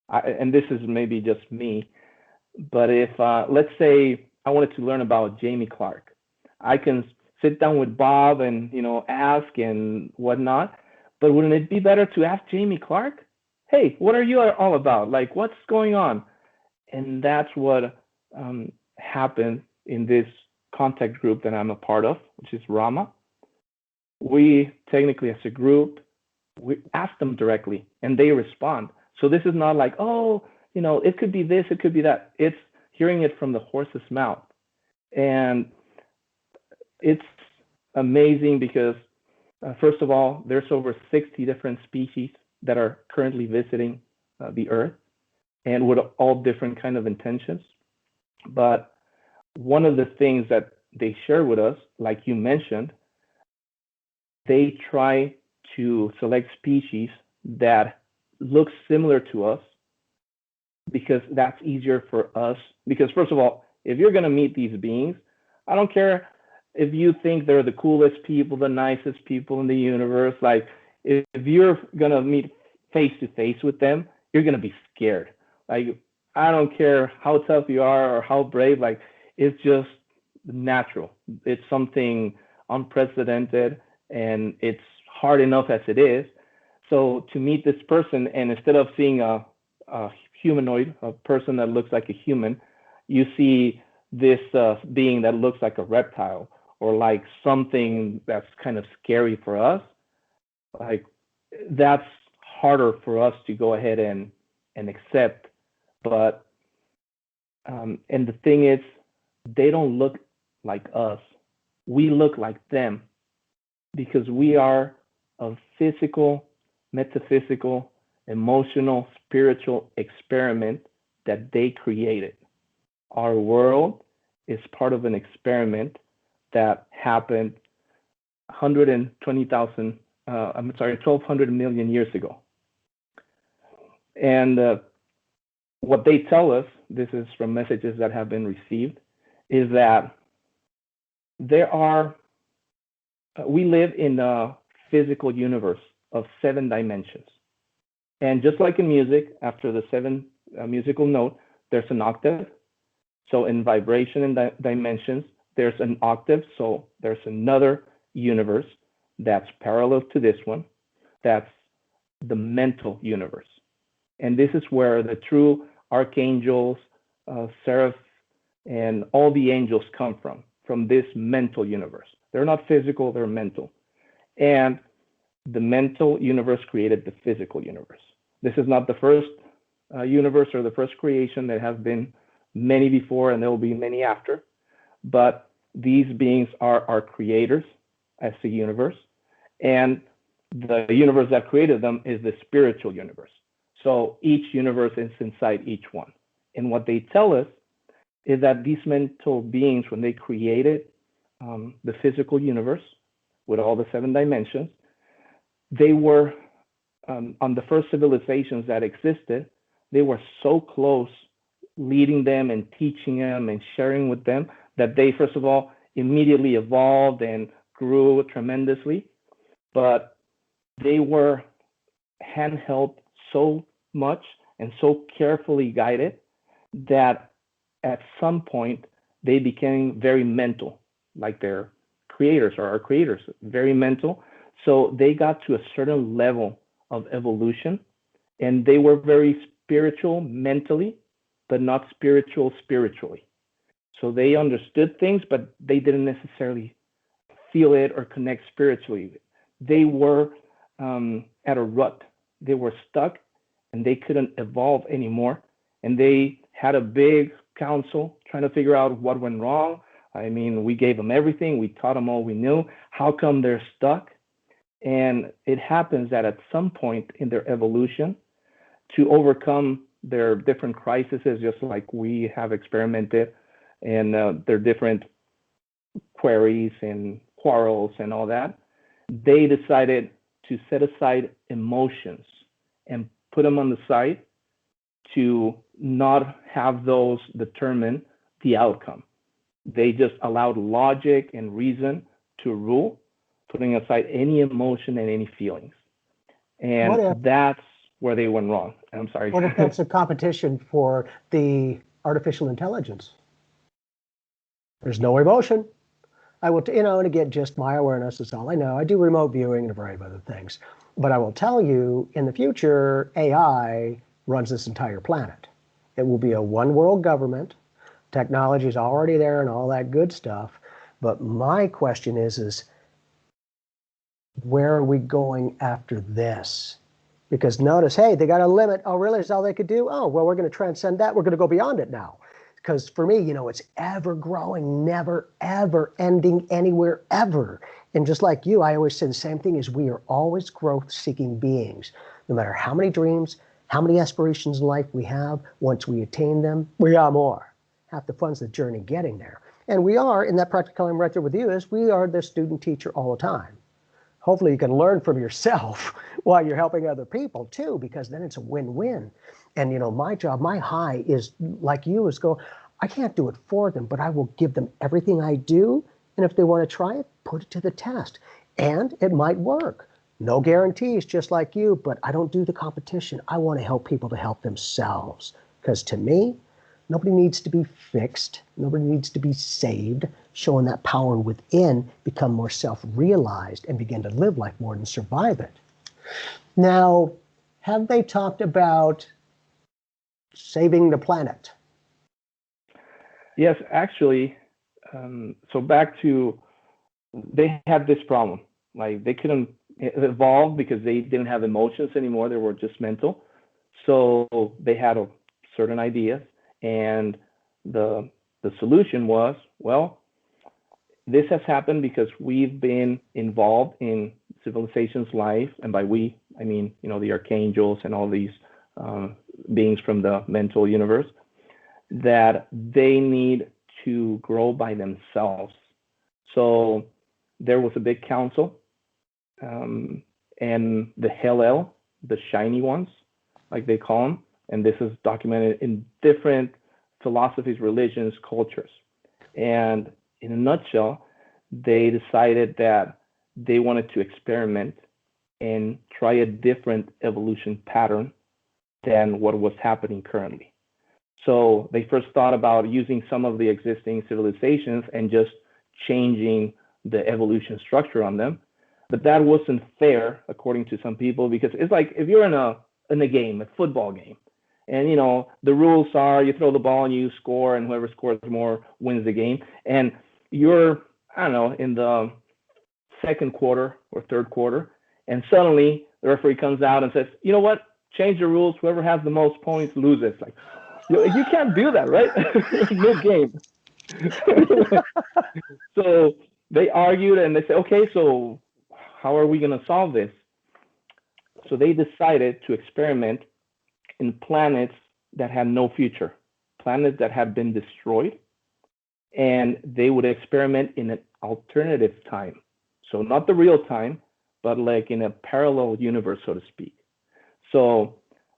and this is maybe just me, but if let's say I wanted to learn about Jamie Clark, I can sit down with Bob and ask and whatnot. But wouldn't it be better to ask Jamie Clark, hey, what are you all about? Like, what's going on? And that's what happened in this contact group that I'm a part of, which is Rama. We technically, as a group, we ask them directly and they respond. So this is not like, oh, it could be this, it could be that. It's hearing it from the horse's mouth. And it's amazing because, first of all, there's over 60 different species that are currently visiting the Earth, and with all different kind of intentions. But one of the things that they share with us, like you mentioned, they try to select species that look similar to us because that's easier for us. Because first of all, if you're going to meet these beings, I don't care if you think they're the coolest people, the nicest people in the universe. Like, if you're going to meet face to face with them, you're going to be scared. Like, I don't care how tough you are or how brave, like, it's just natural. It's something unprecedented, and it's hard enough as it is. So to meet this person, and instead of seeing a humanoid, a person that looks like a human, you see this being that looks like a reptile, or like something that's kind of scary for us. Like, that's harder for us to go ahead and accept. But and the thing is, they don't look like us. We look like them because we are a physical, metaphysical, emotional, spiritual experiment that they created. Our world is part of an experiment that happened 1,200 million years ago. And what they tell us, this is from messages that have been received, is that we live in a physical universe of 7 dimensions. And just like in music, after the 7 musical note, there's an octave. So in vibration and dimensions, there's an octave. So there's another universe that's parallel to this one. That's the mental universe. And this is where the true archangels, seraph, and all the angels come from this mental universe. They're not physical, they're mental. And the mental universe created the physical universe. This is not the first universe or the first creation. There have been many before, and there will be many after. But these beings are our creators as the universe. And the universe that created them is the spiritual universe. So each universe is inside each one. And what they tell us is that these mental beings, when they created the physical universe with all the 7 dimensions, they were, on the first civilizations that existed, they were so close, leading them and teaching them and sharing with them, that they, first of all, immediately evolved and grew tremendously. But they were handheld so much and so carefully guided that at some point they became very mental, like their creators or our creators, very mental. So they got to a certain level of evolution, and they were very spiritual mentally, but not spiritual spiritually. So they understood things, but they didn't necessarily feel it or connect spiritually. They were at a rut. They were stuck, and they couldn't evolve anymore. And they had a big council trying to figure out what went wrong. I mean, we gave them everything. We taught them all we knew. How come they're stuck? And it happens that at some point in their evolution, to overcome their different crises, just like we have experimented, and their different queries and quarrels and all that, they decided to set aside emotions and put them on the side to not have those determine the outcome. They just allowed logic and reason to rule, putting aside any emotion and any feelings. And that's where they went wrong. I'm sorry. What if that's a competition for the artificial intelligence? There's no emotion. I will, and again, just my awareness is all I know. I do remote viewing and a variety of other things. But I will tell you, in the future, AI runs this entire planet. It will be a one world government. Technology is already there and all that good stuff. But my question is where are we going after this? Because notice, hey, they got a limit. Oh, really? Is all they could do? Oh, well, we're going to transcend that. We're going to go beyond it now. Because for me, it's ever growing, never, ever ending anywhere, ever. And just like you, I always say the same thing is we are always growth-seeking beings. No matter how many dreams, how many aspirations in life we have, once we attain them, we are more. Half the fun's the journey getting there. And we are, in that practical I'm right there with you, is we are the student teacher all the time. Hopefully you can learn from yourself while you're helping other people too, because then it's a win-win. And my job, my high is like you, is go, I can't do it for them, but I will give them everything I do. And if they want to try it, put it to the test. And it might work. No guarantees, just like you, but I don't do the competition. I want to help people to help themselves. Because to me, nobody needs to be fixed. Nobody needs to be saved. Showing that power within, become more self-realized and begin to live life more than survive it. Now, have they talked about saving the planet? Yes, actually. So back to, they had this problem. Like they couldn't evolve because they didn't have emotions anymore. They were just mental. So they had a certain ideas, and the solution was, well, this has happened because we've been involved in civilization's life, and by we, I mean, the archangels and all these beings from the mental universe, that they need to grow by themselves. So there was a big council, and the Hellel, the shiny ones, like they call them, and this is documented in different philosophies, religions, cultures. And in a nutshell, they decided that they wanted to experiment and try a different evolution pattern than what was happening currently. So they first thought about using some of the existing civilizations and just changing the evolution structure on them. But that wasn't fair, according to some people, because it's like if you're in a game, a football game, and the rules are you throw the ball and you score, and whoever scores more wins the game. And you're, I don't know, in the second quarter or third quarter, and suddenly the referee comes out and says, you know what, change the rules. Whoever has the most points loses. Like, you can't do that, right? Mid-game. So they argued and they said, okay, so how are we going to solve this? So they decided to experiment in planets that had no future, planets that had been destroyed, and they would experiment in an alternative time. So not the real time, but like in a parallel universe, so to speak. So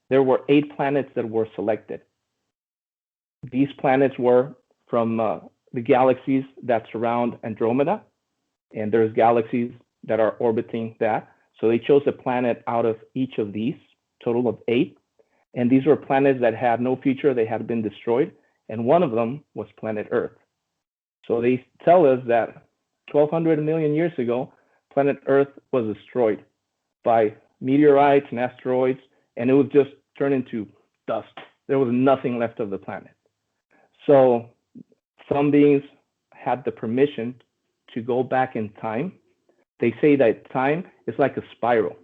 there were 8 planets that were selected. These planets were from the galaxies that surround Andromeda, and there's galaxies that are orbiting that. So they chose a planet out of each of these, total of 8. And these were planets that had no future, they had been destroyed, and one of them was planet Earth. So they tell us that 1,200 million years ago, planet Earth was destroyed by meteorites and asteroids, and it was just turned into dust. There was nothing left of the planet. So some beings had the permission to go back in time. They say that time is like a spiral,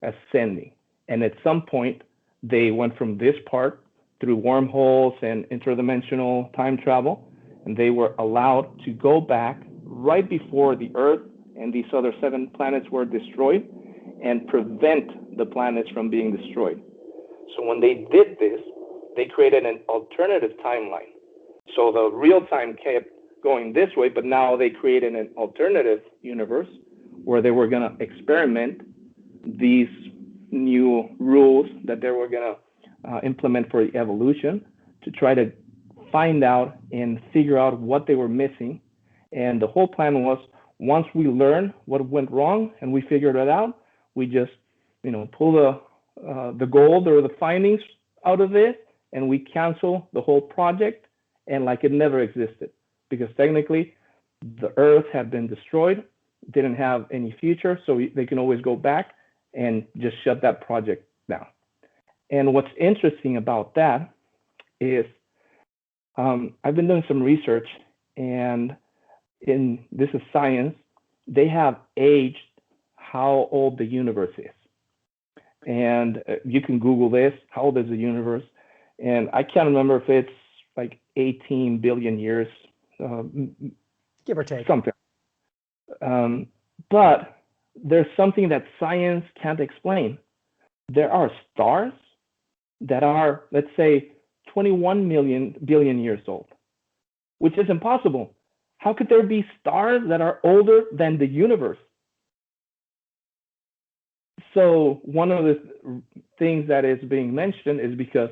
ascending. And at some point, they went from this part through wormholes and interdimensional time travel, and they were allowed to go back right before the Earth and these other 7 planets were destroyed and prevent the planets from being destroyed. So when they did this, they created an alternative timeline. So the real time kept going this way, but now they created an alternative universe where they were going to experiment these new rules that they were going to implement for the evolution to try to find out and figure out what they were missing. And the whole plan was, once we learn what went wrong and we figured it out, we just, pull the gold or the findings out of it, and we cancel the whole project, and like it never existed, because technically the Earth had been destroyed, didn't have any future, so they can always go back and just shut that project down. And what's interesting about that is I've been doing some research, and this is science, they have aged how old the universe is. And you can Google this, how old is the universe? And I can't remember if it's like 18 billion years, give or take. Something. But there's something that science can't explain. There are stars that are, let's say, 21 billion years old. which is impossible. How could there be stars that are older than the universe? So one of the things that is being mentioned is because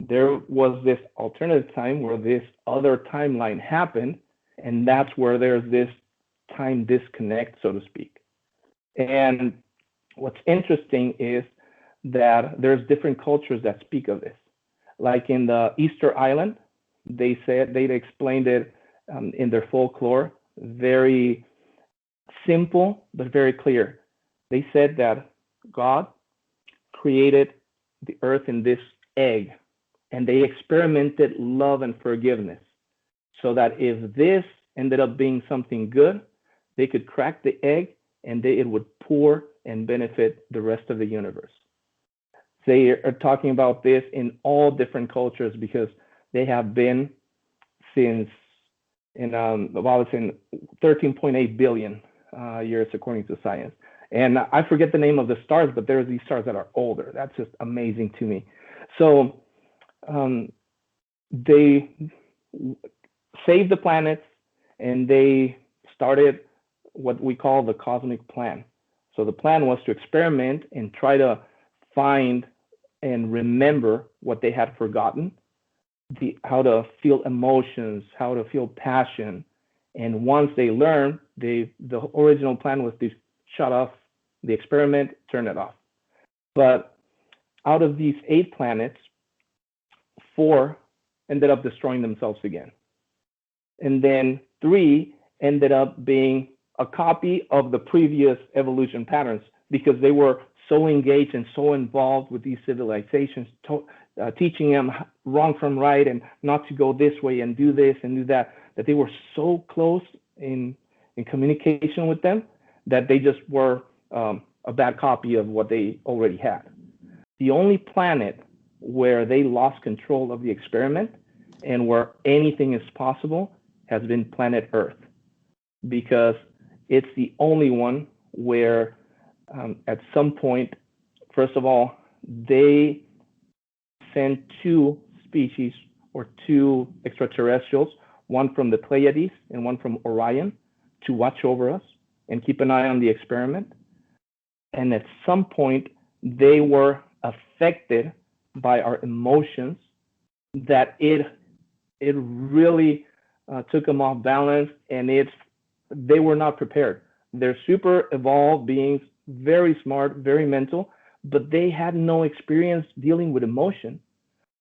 there was this alternative time where this other timeline happened, and that's where there's this time disconnect, so to speak. And what's interesting is that there's different cultures that speak of this. Like in the Easter Island, they explained it in their folklore, very simple but very clear. They said that God created the earth in this egg, and they experimented love and forgiveness, so that if this ended up being something good, they could crack the egg and it would pour and benefit the rest of the universe. They are talking about this in all different cultures because they have been since in 13.8 billion years according to science. And I forget the name of the stars, but there's these stars that are older. That's just amazing to me. So they saved the planets, and they started what we call the cosmic plan. So the plan was to experiment and try to find and remember what they had forgotten, how to feel emotions, how to feel passion. And once they learned, the original plan was to shut off the experiment, turn it off. But out of these 8 planets, 4 ended up destroying themselves again. And then 3 ended up being a copy of the previous evolution patterns because they were so engaged and so involved with these civilizations, teaching them wrong from right and not to go this way and do this and do that, that they were so close in communication with them that they just were a bad copy of what they already had. The only planet where they lost control of the experiment and where anything is possible has been planet Earth, because it's the only one where at some point, first of all, they sent 2 species or 2 extraterrestrials, one from the Pleiades and one from Orion, to watch over us and keep an eye on the experiment. And at some point, they were affected by our emotions, that it really took them off balance, and they were not prepared. They're super evolved beings, very smart, very mental, but they had no experience dealing with emotion.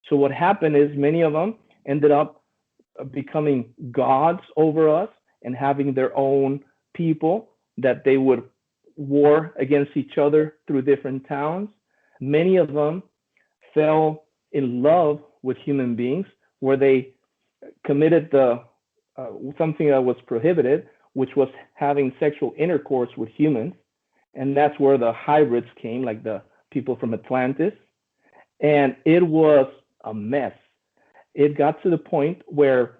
So what happened is many of them ended up becoming gods over us and having their own people that they would war against each other through different towns. Many of them fell in love with human beings, where they committed something that was prohibited, which was having sexual intercourse with humans. And that's where the hybrids came, like the people from Atlantis. And it was a mess. It got to the point where,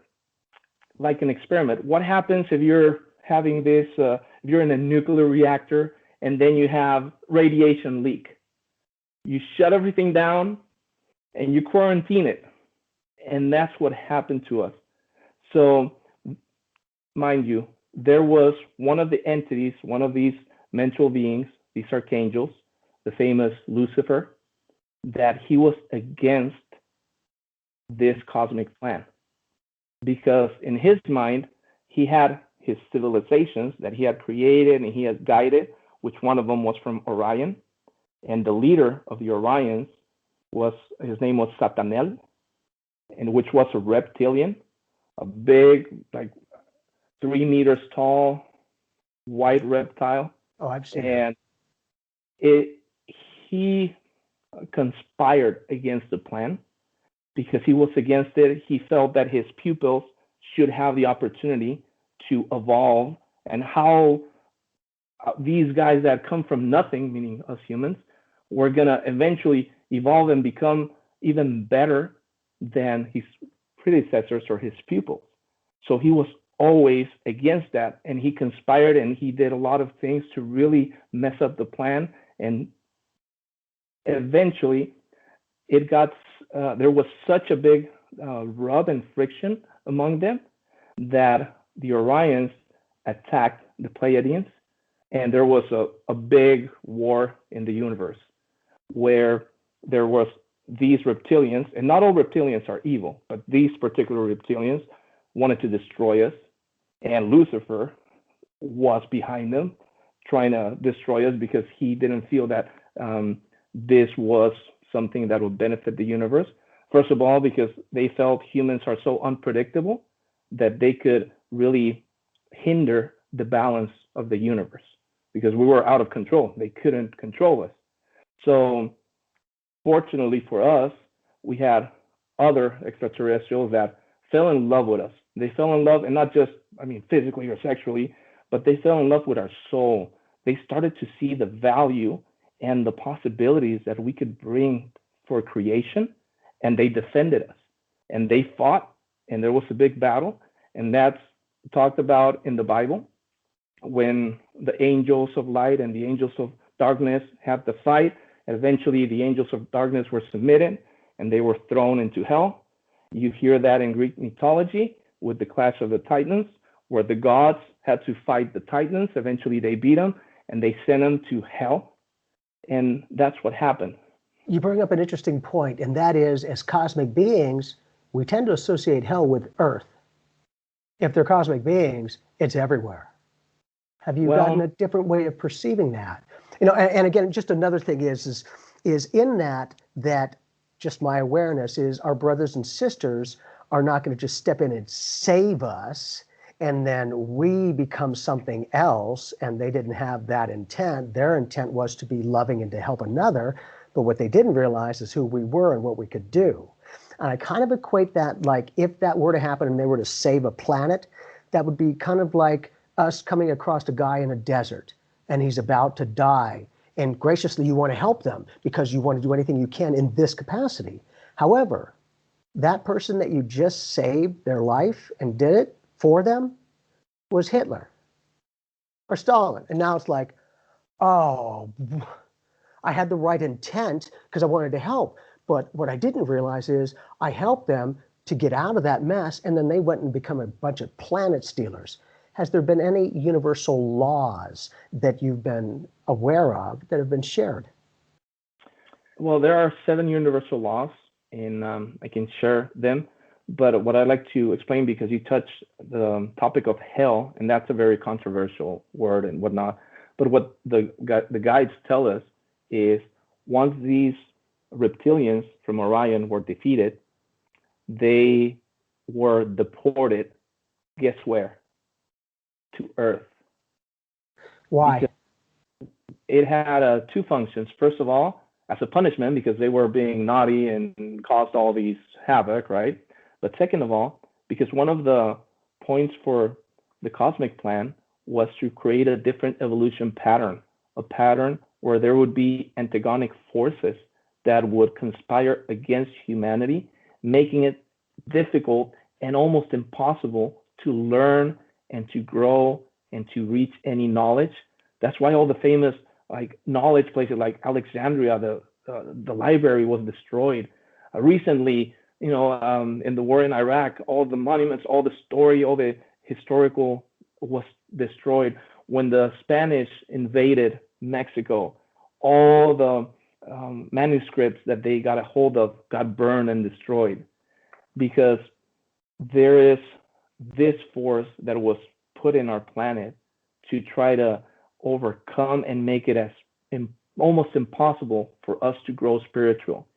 like an experiment, what happens if you're having this, if you're in a nuclear reactor and then you have radiation leak? You shut everything down and you quarantine it. And that's what happened to us. So, mind you, there was one of the entities, one of these mental beings, these archangels, the famous Lucifer, that he was against this cosmic plan. Because in his mind, he had his civilizations that he had created and he had guided, which one of them was from Orion. And the leader of the Orions his name was Satanel, and which was a reptilian, a big, like 3 meters tall, white reptile. Oh, I've seen and he conspired against the plan because he was against it. He felt that his pupils should have the opportunity to evolve, and how these guys that come from nothing, meaning us humans, were going to eventually evolve and become even better than his predecessors or his pupils. So he was always against that, and he conspired and he did a lot of things to really mess up the plan. And eventually it got there was such a big rub and friction among them that the Orions attacked the Pleiadians, and there was a big war in the universe where there was these reptilians, and not all reptilians are evil, but these particular reptilians wanted to destroy us, and Lucifer was behind them, trying to destroy us because he didn't feel that this was something that would benefit the universe. First of all, because they felt humans are so unpredictable that they could really hinder the balance of the universe because we were out of control. They couldn't control us. So fortunately for us, we had other extraterrestrials that fell in love with us. They fell in love, and not just, physically or sexually, but they fell in love with our soul. They started to see the value and the possibilities that we could bring for creation, and they defended us. And they fought, and there was a big battle, and that's talked about in the Bible when the angels of light and the angels of darkness had the fight. Eventually, the angels of darkness were submitted, and they were thrown into hell. You hear that in Greek mythology with the clash of the Titans, where the gods had to fight the Titans. Eventually, they beat them, and they sent them to hell. And that's what happened. You bring up an interesting point, and that is, as cosmic beings, we tend to associate hell with Earth. If they're cosmic beings, it's everywhere. Have you gotten a different way of perceiving that? And again, just another thing is in that just my awareness is our brothers and sisters are not going to just step in and save us, and then we become something else, and they didn't have that intent. Their intent was to be loving and to help another, but what they didn't realize is who we were and what we could do. And I kind of equate that, like, if that were to happen and they were to save a planet, that would be kind of like us coming across a guy in a desert, and he's about to die. And graciously, you want to help them because you want to do anything you can in this capacity. However, that person that you just saved their life and did it for them was Hitler or Stalin. And now it's like, oh, I had the right intent because I wanted to help. But what I didn't realize is I helped them to get out of that mess, and then they went and become a bunch of planet stealers. Has there been any universal laws that you've been aware of that have been shared? Well, there are 7 universal laws, and I can share them. But what I'd like to explain, because you touched the topic of hell, and that's a very controversial word and whatnot. But what the guides tell us is once these reptilians from Orion were defeated, they were deported, guess where? To Earth. Why? Because it had 2 functions. First of all, as a punishment, because they were being naughty and caused all these havoc, right? But second of all, because one of the points for the cosmic plan was to create a different evolution pattern, a pattern where there would be antagonic forces that would conspire against humanity, making it difficult and almost impossible to learn and to grow and to reach any knowledge. That's why all the famous knowledge places like Alexandria, the library was destroyed. Recently, in the war in Iraq, all the monuments, all the story, all the historical was destroyed. When the Spanish invaded Mexico, all the manuscripts that they got a hold of got burned and destroyed, because there is this force that was put in our planet to try to overcome and make it as almost impossible for us to grow spiritual.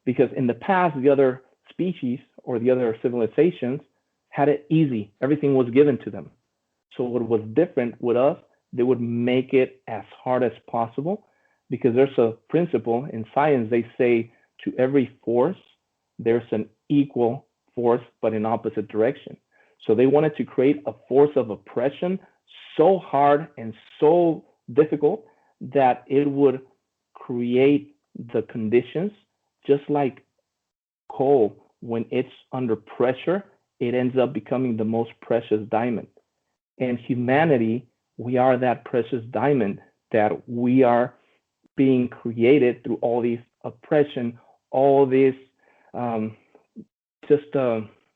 Because in the past, the other species or the other civilizations had it easy. Everything was given to them. So what was different with us, they would make it as hard as possible, because there's a principle in science. They say to every force, there's an equal force, but in opposite direction. So they wanted to create a force of oppression so hard and so difficult that it would create the conditions, just like coal, when it's under pressure, it ends up becoming the most precious diamond. And humanity, we are that precious diamond that we are being created through all these oppression, all this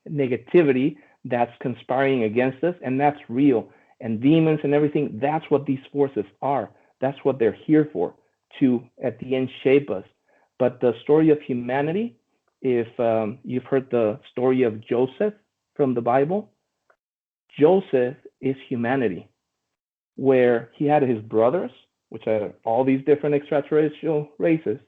negativity that's conspiring against us, and that's real. And demons and everything, that's what these forces are. That's what they're here for, to, at the end, shape us. But the story of humanity, if you've heard the story of Joseph from the Bible, Joseph is humanity, where he had his brothers, which are all these different extraterrestrial races,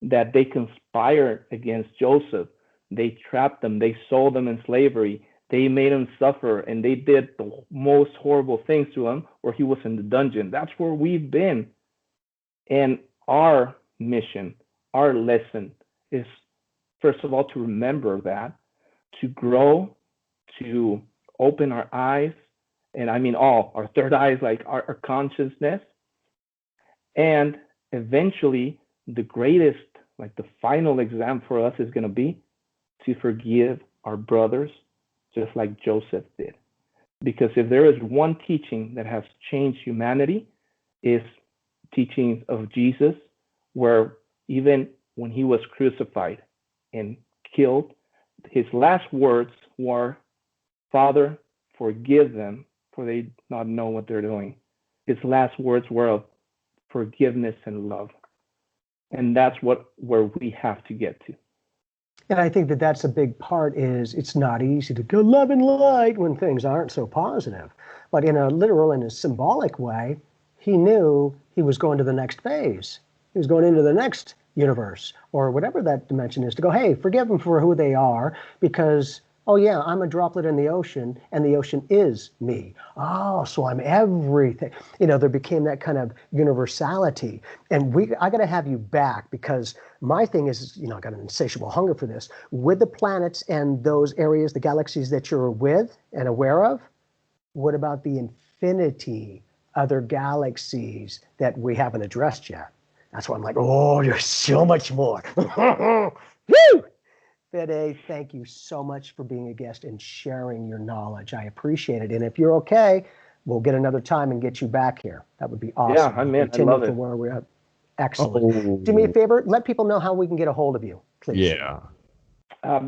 that they conspired against Joseph. They trapped him. They sold him in slavery. They made him suffer, and they did the most horrible things to him, where he was in the dungeon. That's where we've been. And our mission, our lesson is, first of all, to remember that, to grow, to open our eyes, and I mean all, our third eyes, like our consciousness. And eventually, the greatest, like the final exam for us is going to be to forgive our brothers, just like Joseph did. Because if there is one teaching that has changed humanity, is teachings of Jesus, where even when he was crucified and killed, his last words were, "Father, forgive them, for they not know what they're doing." His last words were of forgiveness and love. And that's where we have to get to. And I think that that's a big part, is it's not easy to go love and light when things aren't so positive. But in a literal and a symbolic way, he knew he was going to the next phase. He was going into the next universe, or whatever that dimension is, to go, hey, forgive them for who they are, because, oh yeah, I'm a droplet in the ocean, and the ocean is me. Oh, so I'm everything. There became that kind of universality. And I got to have you back, because my thing is, I got an insatiable hunger for this. With the planets and those areas, the galaxies that you're with and aware of, what about the infinity other galaxies that we haven't addressed yet? That's why I'm like, oh, there's so much more. Woo! Fede, thank you so much for being a guest and sharing your knowledge. I appreciate it. And if you're okay, we'll get another time and get you back here. That would be awesome. Yeah, I'm in. I love it. Where we're at. Excellent. Do me a favor, let people know how we can get a hold of you, please. Yeah.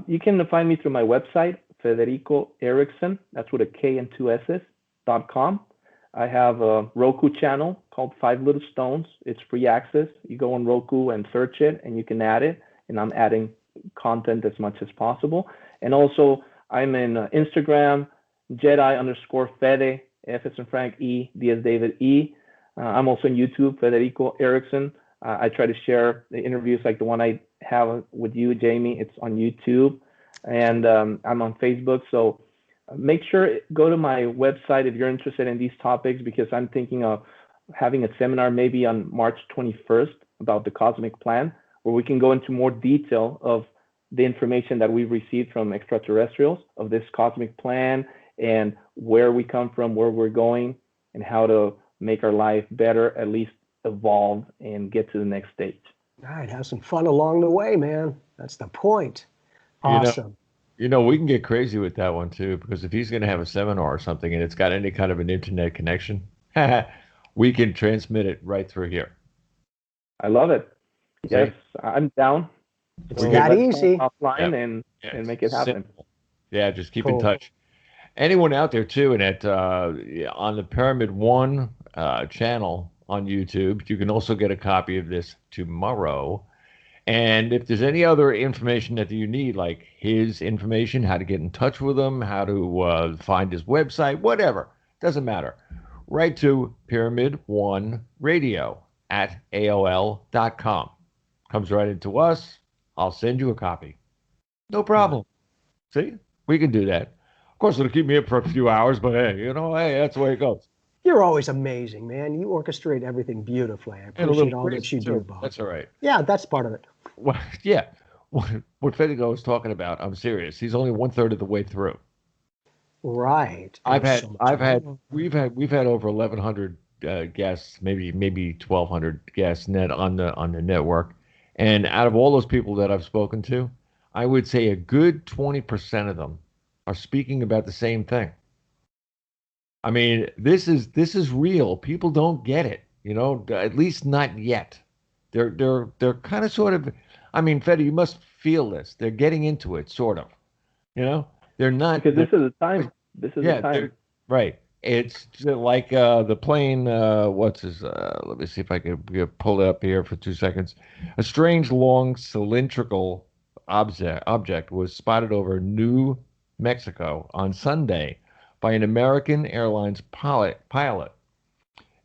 You can find me through my website, Federico Eriksson, that's with a K and two S's, .com. I have a Roku channel called 5 Little Stones. It's free access. You go on Roku and search it, and you can add it. And I'm adding content as much as possible. And also, I'm in Instagram, Jedi_Fede, F as in Frank, E, D as David, E. I'm also on YouTube, Federico Eriksson. I try to share the interviews like the one I have with you, Jamie. It's on YouTube. And I'm on Facebook. So make sure, go to my website if you're interested in these topics, because I'm thinking of having a seminar maybe on March 21st about the cosmic plan, where we can go into more detail of the information that we've received from extraterrestrials of this cosmic plan, and where we come from, where we're going, and how to make our life better, at least evolve and get to the next stage. All right, have some fun along the way, man. That's the point. Awesome. We can get crazy with that one too, because if he's going to have a seminar or something and it's got any kind of an internet connection, we can transmit it right through here. I love it. Yes, I'm down. It's that easy. Offline and make it happen. Simple. Yeah, just keep in touch. Anyone out there too, and on the Pyramid One channel on YouTube, you can also get a copy of this tomorrow. And if there's any other information that you need, like his information, how to get in touch with him, how to find his website, whatever, doesn't matter. Write to Pyramid One Radio at AOL.com. Comes right into us. I'll send you a copy. No problem. See, we can do that. Of course, it'll keep me up for a few hours, but hey, that's the way it goes. You're always amazing, man. You orchestrate everything beautifully. I appreciate all that you do, Bob. That's all right. Yeah, that's part of it. Well, yeah. What Federico was talking about, I'm serious. He's only 1/3 of the way through. Right. We've had over 1,100 guests, maybe 1,200 guests net on the network, and out of all those people that I've spoken to, I would say a good 20% of them are speaking about the same thing. I mean, this is real. People don't get it, at least not yet. They're kind of sort of. I mean, Fede, you must feel this. They're getting into it, sort of. they're not. Because this is the time. This is the Yeah, time. right. It's like the plane. What's his? Let me see if I can pull it up here for 2 seconds. A strange, long, cylindrical object was spotted over New Mexico on Sunday by an American Airlines pilot,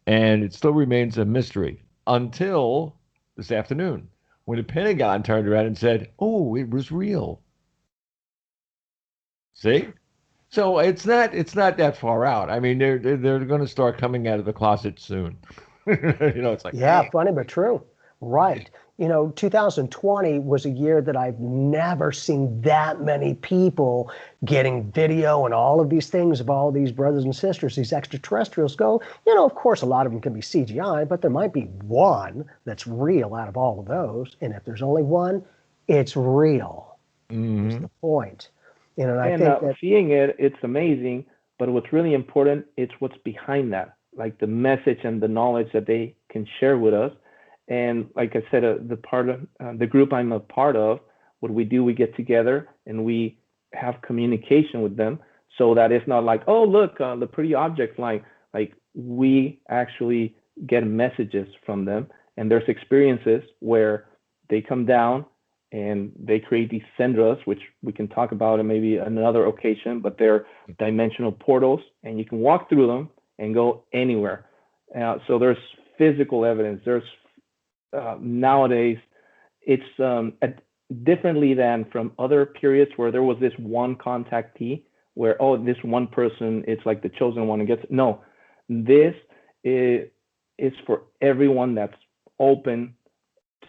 and it still remains a mystery until this afternoon, when the Pentagon turned around and said, "Oh, it was real." See? So it's not that far out. I mean, they're going to start coming out of the closet soon. It's like, Yeah, hey. funny but true. Right. 2020 was a year that I've never seen that many people getting video and all of these things of all these brothers and sisters, these extraterrestrials go. Of course, a lot of them can be CGI, but there might be one that's real out of all of those. And if there's only one, it's real. Is the point. And I think that seeing it, it's amazing. But what's really important, it's what's behind that, like the message and the knowledge that they can share with us. And like I said, the group I'm a part of, what we do, we get together and we have communication with them, so that it's not like, oh, look, the pretty object flying. Like, we actually get messages from them, and there's experiences where they come down and they create these sendras, which we can talk about in maybe another occasion, but they're dimensional portals, and you can walk through them and go anywhere. So there's physical evidence. There's nowadays, it's differently than from other periods where there was this one contactee where, oh, this one person, it's like the chosen one and gets, no, this is for everyone that's open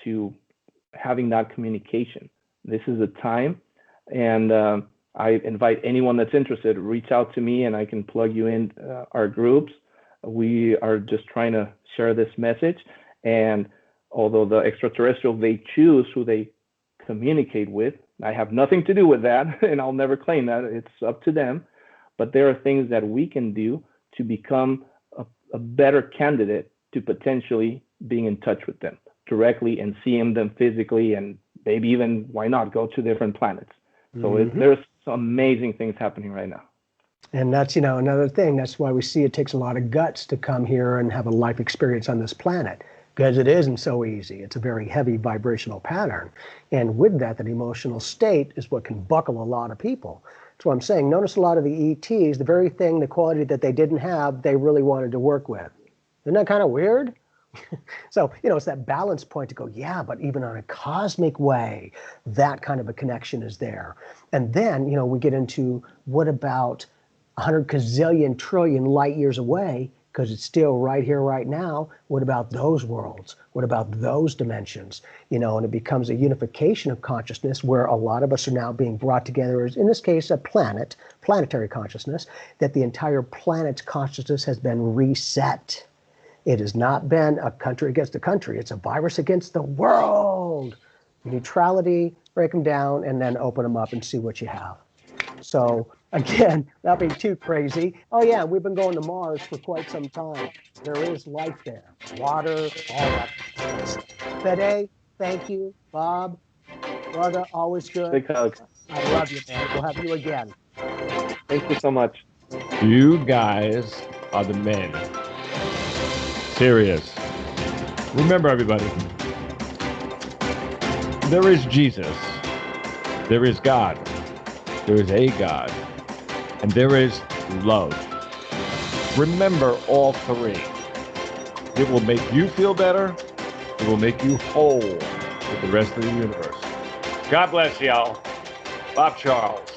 to having that communication. This is a time, and I invite anyone that's interested, reach out to me and I can plug you in our groups. We are just trying to share this message, and although the extraterrestrials, they choose who they communicate with, I have nothing to do with that, and I'll never claim that. It's up to them. But there are things that we can do to become a better candidate to potentially being in touch with them directly and seeing them physically, and maybe even, why not, go to different planets. So there's some amazing things happening right now. And that's, another thing. That's why we see it takes a lot of guts to come here and have a life experience on this planet, because it isn't so easy. It's a very heavy vibrational pattern. And with that emotional state is what can buckle a lot of people. That's what I'm saying. Notice a lot of the ETs, the very thing, the quality that they didn't have, they really wanted to work with. Isn't that kind of weird? So, it's that balance point to go, yeah, but even on a cosmic way, that kind of a connection is there. And then, we get into, what about 100 gazillion trillion light years away? Because it's still right here, right now. What about those worlds? What about those dimensions? And it becomes a unification of consciousness where a lot of us are now being brought together as, in this case, a planetary consciousness, that the entire planet's consciousness has been reset. It has not been a country against a country. It's a virus against the world. Neutrality, break them down, and then open them up and see what you have. So again, not being too crazy. Oh yeah, we've been going to Mars for quite some time. There is life there. Water, all that kind of stuff. Fede, thank you. Bob, brother, always good. Big hug. I love you, man. We'll have you again. Thank you so much. You guys are the men. Serious. Remember, everybody, there is Jesus, there is God, there is a God, and there is love. Remember all three. It will make you feel better. It will make you whole with the rest of the universe. God bless y'all. Bob Charles.